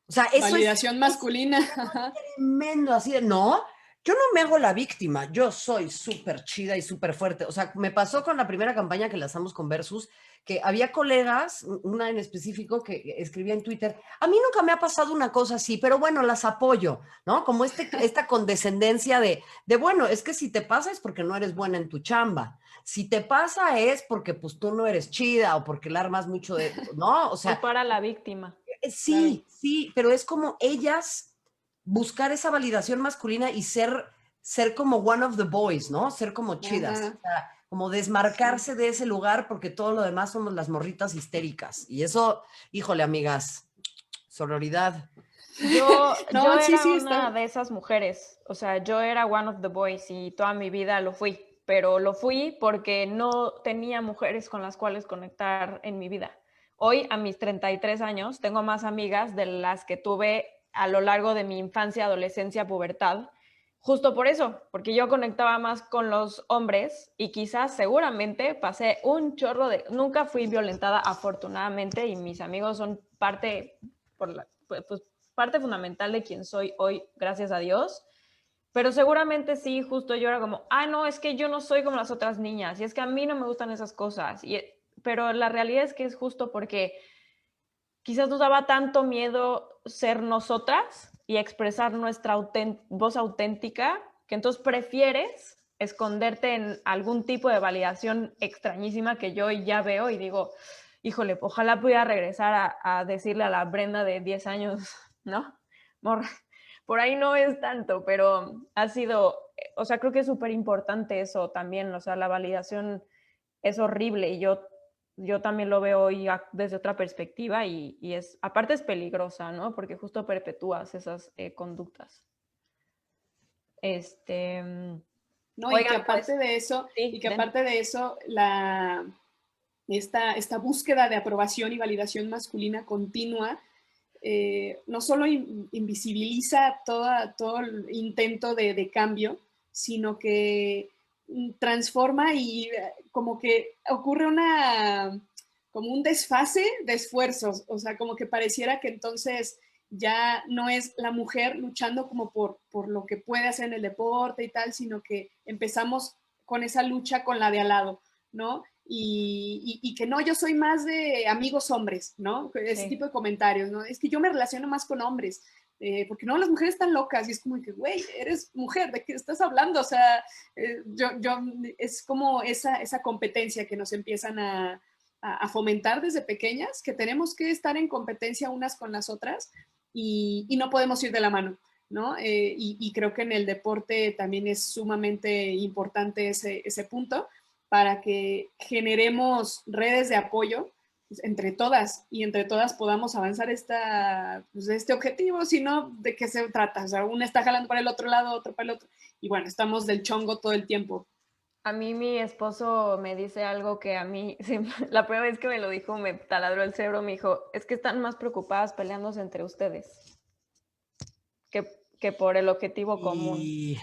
O sea, Validación es masculina. tremendo, así de, no, yo no me hago la víctima, yo soy súper chida y súper fuerte. O sea, me pasó con la primera campaña que lanzamos con Versus, que había colegas, una en específico, que escribía en Twitter, a mí nunca me ha pasado una cosa así, pero bueno, las apoyo, ¿no? Como esta condescendencia bueno, es que si te pasa es porque no eres buena en tu chamba. Si te pasa es porque pues tú no eres chida o porque la armas mucho de, ¿no? O sea, Culpar a la víctima. sí, Claro. sí, pero es como ellas buscar esa validación masculina y ser como one of the boys, ¿no? Ser como chidas, Ajá. o sea, como Sí. desmarcarse de ese lugar porque todo lo demás somos las morritas histéricas. Y eso, híjole, amigas, sororidad. Yo No, sí, era sí, una está. de esas mujeres, o sea, yo era one of the boys y toda mi vida lo fui, pero lo fui porque no tenía mujeres con las cuales conectar en mi vida. Hoy, a mis 33 años, tengo más amigas de las que tuve a lo largo de mi infancia, adolescencia, pubertad, justo por eso, porque yo conectaba más con los hombres y quizás seguramente pasé un chorro de... Nunca fui violentada, afortunadamente, y mis amigos son parte, pues, parte fundamental de quien soy hoy, gracias a Dios. Pero seguramente sí, justo yo era como, no, es que yo no soy como las otras niñas, y es que a mí no me gustan esas cosas. Pero la realidad es que es justo porque quizás nos daba tanto miedo ser nosotras y expresar nuestra voz auténtica, que entonces prefieres esconderte en algún tipo de validación extrañísima que yo ya veo y digo, híjole, ojalá pudiera regresar a decirle a la Brenda de 10 años, ¿no? Morra, por ahí no es tanto, pero ha sido, o sea, creo que es súper importante eso también, o sea, la validación es horrible y yo yo también lo veo hoy desde otra perspectiva y es, aparte es peligrosa, ¿no? Porque justo perpetúas esas conductas. No, y que Oigan, pues, aparte de eso, sí, esta búsqueda de aprobación y validación masculina continua, no solo invisibiliza todo el intento de cambio, sino que transforma y como que ocurre como un desfase de esfuerzos, o sea, como que pareciera que entonces ya no es la mujer luchando como por lo que puede hacer en el deporte y tal, sino que empezamos con esa lucha con la de al lado, ¿no? Y que no, yo soy más de amigos hombres, ¿no? Ese sí. tipo de comentarios, ¿no? Es que yo me relaciono más con hombres, porque no, las mujeres están locas y es como que, güey, eres mujer, ¿de qué estás hablando? O sea, es como esa competencia que nos empiezan a fomentar desde pequeñas, que tenemos que estar en competencia unas con las otras y no podemos ir de la mano, ¿no? Y creo que en el deporte también es sumamente importante ese punto para que generemos redes de apoyo pues, entre todas y entre todas podamos avanzar pues, este objetivo, sino de qué se trata. O sea, una está jalando para el otro lado, otro para el otro. Y bueno, estamos del chongo todo el tiempo. A mí mi esposo me dice algo que a mí, sí, la primera vez que me lo dijo, me taladró el cerebro, me dijo, es que están más preocupadas peleándose entre ustedes que por el objetivo común, Y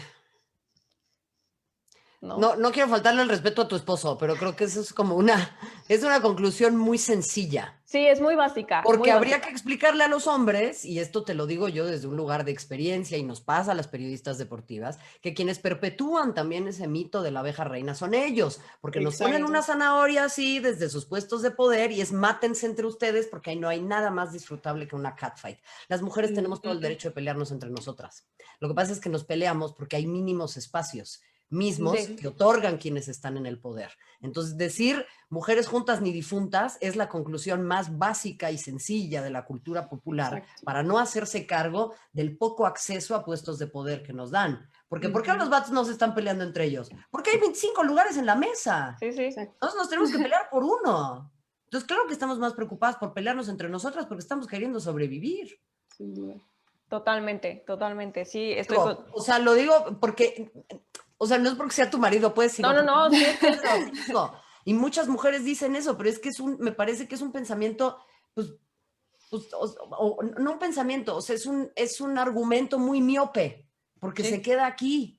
¿no? no quiero faltarle el respeto a tu esposo, pero creo que eso es como es una conclusión muy sencilla. Sí, es muy básica, Porque muy habría básica. que explicarle a los hombres, y esto te lo digo yo desde un lugar de experiencia y nos pasa a las periodistas deportivas, que quienes perpetúan también ese mito de la abeja reina son ellos, porque nos ponen Exacto. una zanahoria así desde sus puestos de poder y es mátense entre ustedes porque ahí no hay nada más disfrutable que una catfight. Las mujeres tenemos todo el derecho de pelearnos entre nosotras. Lo que pasa es que nos peleamos porque hay mínimos espacios mismos Sí. que otorgan quienes están en el poder. Entonces, decir mujeres juntas ni difuntas es la conclusión más básica y sencilla de la cultura popular. Exacto. Para no hacerse cargo del poco acceso a puestos de poder que nos dan. Porque ¿por qué los vatos no se están peleando entre ellos? Porque hay 25 lugares en la mesa. Sí, sí. Exacto. Nosotros nos tenemos que pelear por uno. Entonces, claro que estamos más preocupadas por pelearnos entre nosotras porque estamos queriendo sobrevivir. Sin duda. Totalmente, totalmente. Sí, estoy Digo, o sea, lo digo porque, o sea, no es porque sea tu marido, pues, sino No, sí es porque cierto. eso. Y muchas mujeres dicen eso, pero es que me parece que es un pensamiento, pues, no un pensamiento, o sea, es un argumento muy miope, porque Sí. se queda aquí.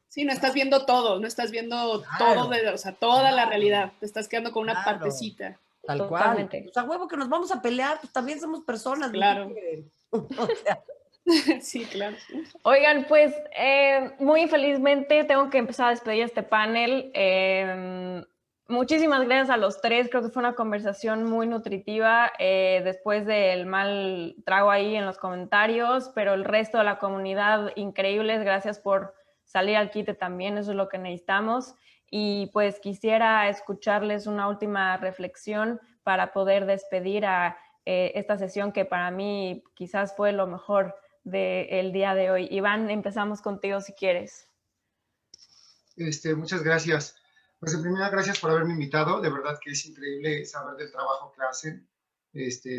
Sí, no estás viendo todo, no estás viendo Claro, o sea, toda la claro, realidad. Te estás quedando con una claro, partecita. tal cual. Totalmente. O sea, huevo que nos vamos a pelear, pues también somos personas. ¿No? Claro. O sea, Sí, claro. Oigan, pues muy infelizmente tengo que empezar a despedir este panel. Muchísimas gracias a los tres, creo que fue una conversación muy nutritiva después del mal trago ahí en los comentarios, pero el resto de la comunidad, increíbles, gracias por salir al quite también, eso es lo que necesitamos. Y pues quisiera escucharles una última reflexión para poder despedir a esta sesión que para mí quizás fue lo mejor del día de hoy. Iván, empezamos contigo si quieres. Muchas gracias. Pues en primera, gracias por haberme invitado. De verdad que es increíble saber del trabajo que hacen.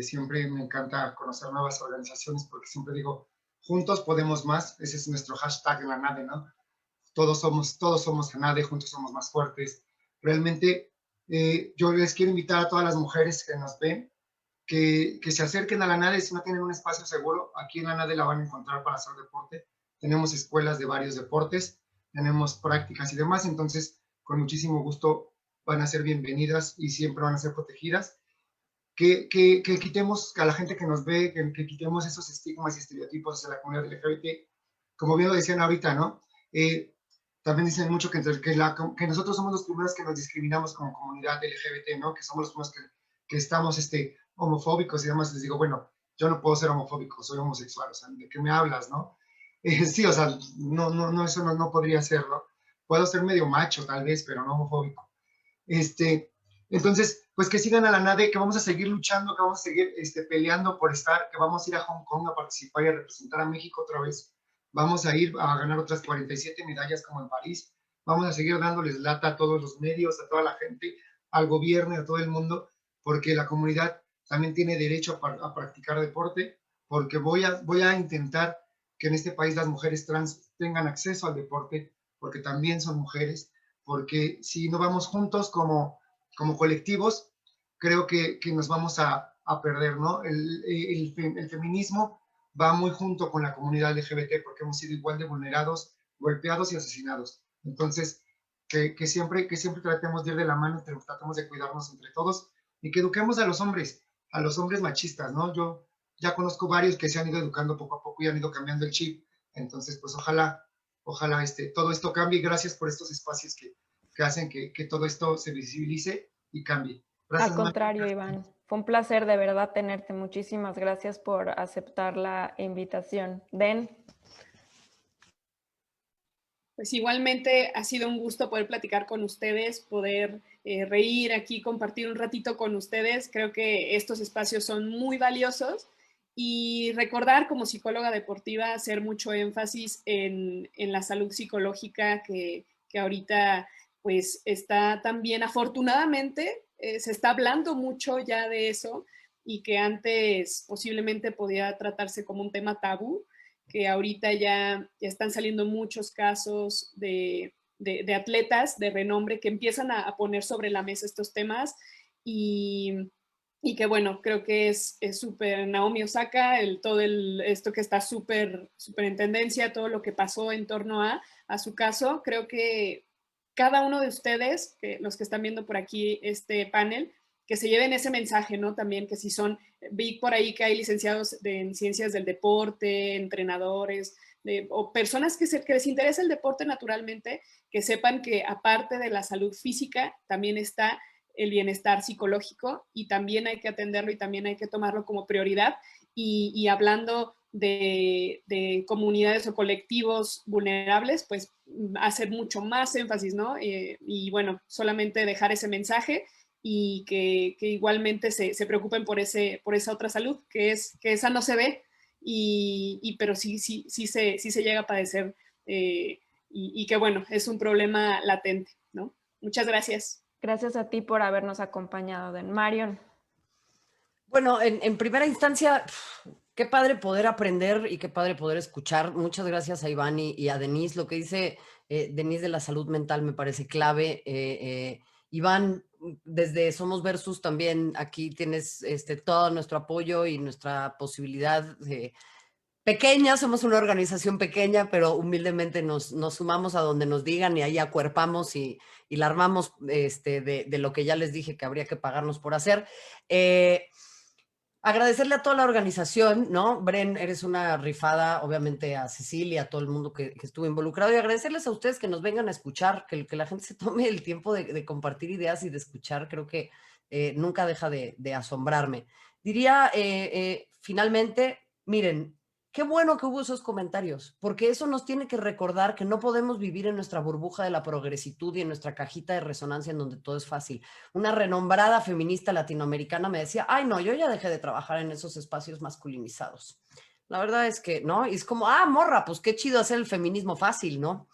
Siempre me encanta conocer nuevas organizaciones porque siempre digo, juntos podemos más. Ese es nuestro hashtag en la NADE, ¿no? Todos somos NADE, juntos somos más fuertes. Realmente, yo les quiero invitar a todas las mujeres que nos ven que se acerquen a la NADE si no tienen un espacio seguro. Aquí en la NADE la van a encontrar para hacer deporte. Tenemos escuelas de varios deportes, tenemos prácticas y demás, entonces con muchísimo gusto van a ser bienvenidas y siempre van a ser protegidas. Que quitemos a la gente que nos ve, que quitemos esos estigmas y estereotipos hacia la comunidad LGBT. Como bien lo decían ahorita, ¿no? También dicen mucho que nosotros somos los primeros que nos discriminamos como comunidad LGBT, ¿no? Que somos los primeros que estamos homofóbicos y demás. Les digo, bueno, yo no puedo ser homofóbico, soy homosexual, o sea, ¿de qué me hablas, no? Sí, o sea, eso no podría ser, ¿no? Puedo ser medio macho, tal vez, pero no homofóbico. Entonces, pues que sigan a la NADE, que vamos a seguir luchando, que vamos a seguir peleando por estar, que vamos a ir a Hong Kong a participar y a representar a México otra vez. Vamos a ir a ganar otras 47 medallas como en París. Vamos a seguir dándoles lata a todos los medios, a toda la gente, al gobierno y a todo el mundo, porque la comunidad también tiene derecho a practicar deporte, porque voy a intentar que en este país las mujeres trans tengan acceso al deporte, porque también son mujeres, porque si no vamos juntos como colectivos, creo que nos vamos a perder, ¿no? El feminismo va muy junto con la comunidad LGBT porque hemos sido igual de vulnerados, golpeados y asesinados. Entonces, que siempre tratemos de ir de la mano, tratemos de cuidarnos entre todos y que eduquemos a los hombres machistas, ¿no? Yo ya conozco varios que se han ido educando poco a poco y han ido cambiando el chip. Entonces, pues ojalá todo esto cambie. Gracias por estos espacios que hacen que todo esto se visibilice y cambie. Gracias, Al contrario, Iván, fue un placer de verdad tenerte. Muchísimas gracias por aceptar la invitación. Den. Pues igualmente ha sido un gusto poder platicar con ustedes, poder reír aquí, compartir un ratito con ustedes. Creo que estos espacios son muy valiosos y recordar como psicóloga deportiva hacer mucho énfasis en la salud psicológica que ahorita pues está también afortunadamente se está hablando mucho ya de eso y que antes posiblemente podía tratarse como un tema tabú, que ahorita ya están saliendo muchos casos de atletas de renombre que empiezan a poner sobre la mesa estos temas y que bueno, creo que es súper Naomi Osaka, esto que está súper en tendencia, todo lo que pasó en torno a su caso, creo que cada uno de ustedes, los que están viendo por aquí este panel, que se lleven ese mensaje, ¿no? También que si son, vi por ahí que hay licenciados en ciencias del deporte, entrenadores, o personas que les interesa el deporte naturalmente, que sepan que aparte de la salud física, también está el bienestar psicológico y también hay que atenderlo y también hay que tomarlo como prioridad. Y hablando de comunidades o colectivos vulnerables, pues hacer mucho más énfasis, ¿no? Y bueno, solamente dejar ese mensaje y que igualmente se preocupen por esa otra salud, que esa no se ve, pero sí se llega a padecer y que bueno, es un problema latente, ¿no? Muchas gracias. Gracias a ti por habernos acompañado, Den. Marion. Bueno, en primera instancia, qué padre poder aprender y qué padre poder escuchar. Muchas gracias a Iván y a Denise. Lo que dice Denise de la salud mental me parece clave. Iván, desde Somos Versus también aquí tienes todo nuestro apoyo y nuestra posibilidad pequeña, somos una organización pequeña, pero humildemente nos sumamos a donde nos digan y ahí acuerpamos y la armamos de lo que ya les dije que habría que pagarnos por hacer. Agradecerle a toda la organización, ¿no? Bren, eres una rifada, obviamente a Cecilia, a todo el mundo que estuvo involucrado y agradecerles a ustedes que nos vengan a escuchar, que la gente se tome el tiempo de compartir ideas y de escuchar, creo que nunca deja de asombrarme. Diría, finalmente, miren, qué bueno que hubo esos comentarios, porque eso nos tiene que recordar que no podemos vivir en nuestra burbuja de la progresitud y en nuestra cajita de resonancia en donde todo es fácil. Una renombrada feminista latinoamericana me decía, ay no, yo ya dejé de trabajar en esos espacios masculinizados. La verdad es que, ¿no? Y es como, morra, pues qué chido hacer el feminismo fácil, ¿no?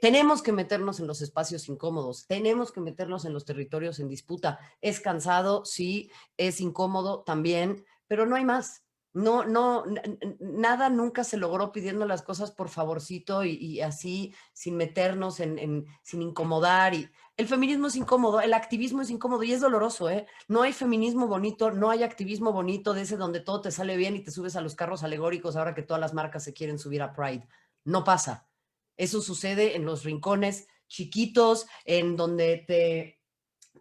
Tenemos que meternos en los espacios incómodos, tenemos que meternos en los territorios en disputa. Es cansado, sí, es incómodo también, pero no hay más. No, nada nunca se logró pidiendo las cosas por favorcito y así, sin meternos sin incomodar. Y el feminismo es incómodo, el activismo es incómodo y es doloroso, ¿eh? No hay feminismo bonito, no hay activismo bonito de ese donde todo te sale bien y te subes a los carros alegóricos ahora que todas las marcas se quieren subir a Pride. No pasa. Eso sucede en los rincones chiquitos, en donde te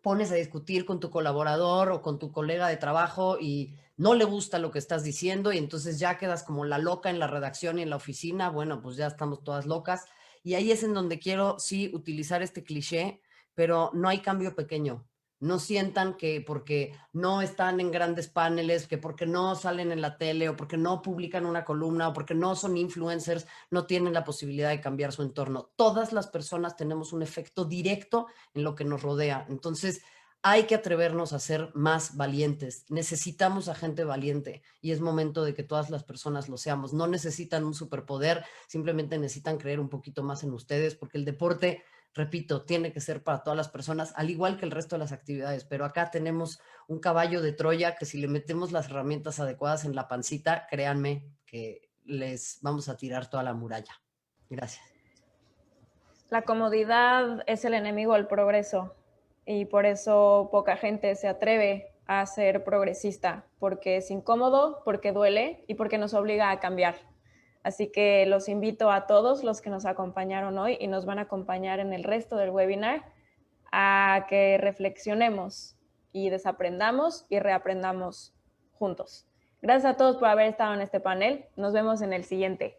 pones a discutir con tu colaborador o con tu colega de trabajo y no le gusta lo que estás diciendo y entonces ya quedas como la loca en la redacción y en la oficina, bueno, pues ya estamos todas locas. Y ahí es en donde quiero, sí, utilizar este cliché, pero no hay cambio pequeño. No sientan que porque no están en grandes paneles, que porque no salen en la tele o porque no publican una columna o porque no son influencers, no tienen la posibilidad de cambiar su entorno. Todas las personas tenemos un efecto directo en lo que nos rodea. Entonces, hay que atrevernos a ser más valientes. Necesitamos a gente valiente y es momento de que todas las personas lo seamos. No necesitan un superpoder, simplemente necesitan creer un poquito más en ustedes porque el deporte repito, tiene que ser para todas las personas, al igual que el resto de las actividades, pero acá tenemos un caballo de Troya que si le metemos las herramientas adecuadas en la pancita, créanme que les vamos a tirar toda la muralla. Gracias. La comodidad es el enemigo del progreso y por eso poca gente se atreve a ser progresista, porque es incómodo, porque duele y porque nos obliga a cambiar. Así que los invito a todos los que nos acompañaron hoy y nos van a acompañar en el resto del webinar a que reflexionemos y desaprendamos y reaprendamos juntos. Gracias a todos por haber estado en este panel. Nos vemos en el siguiente.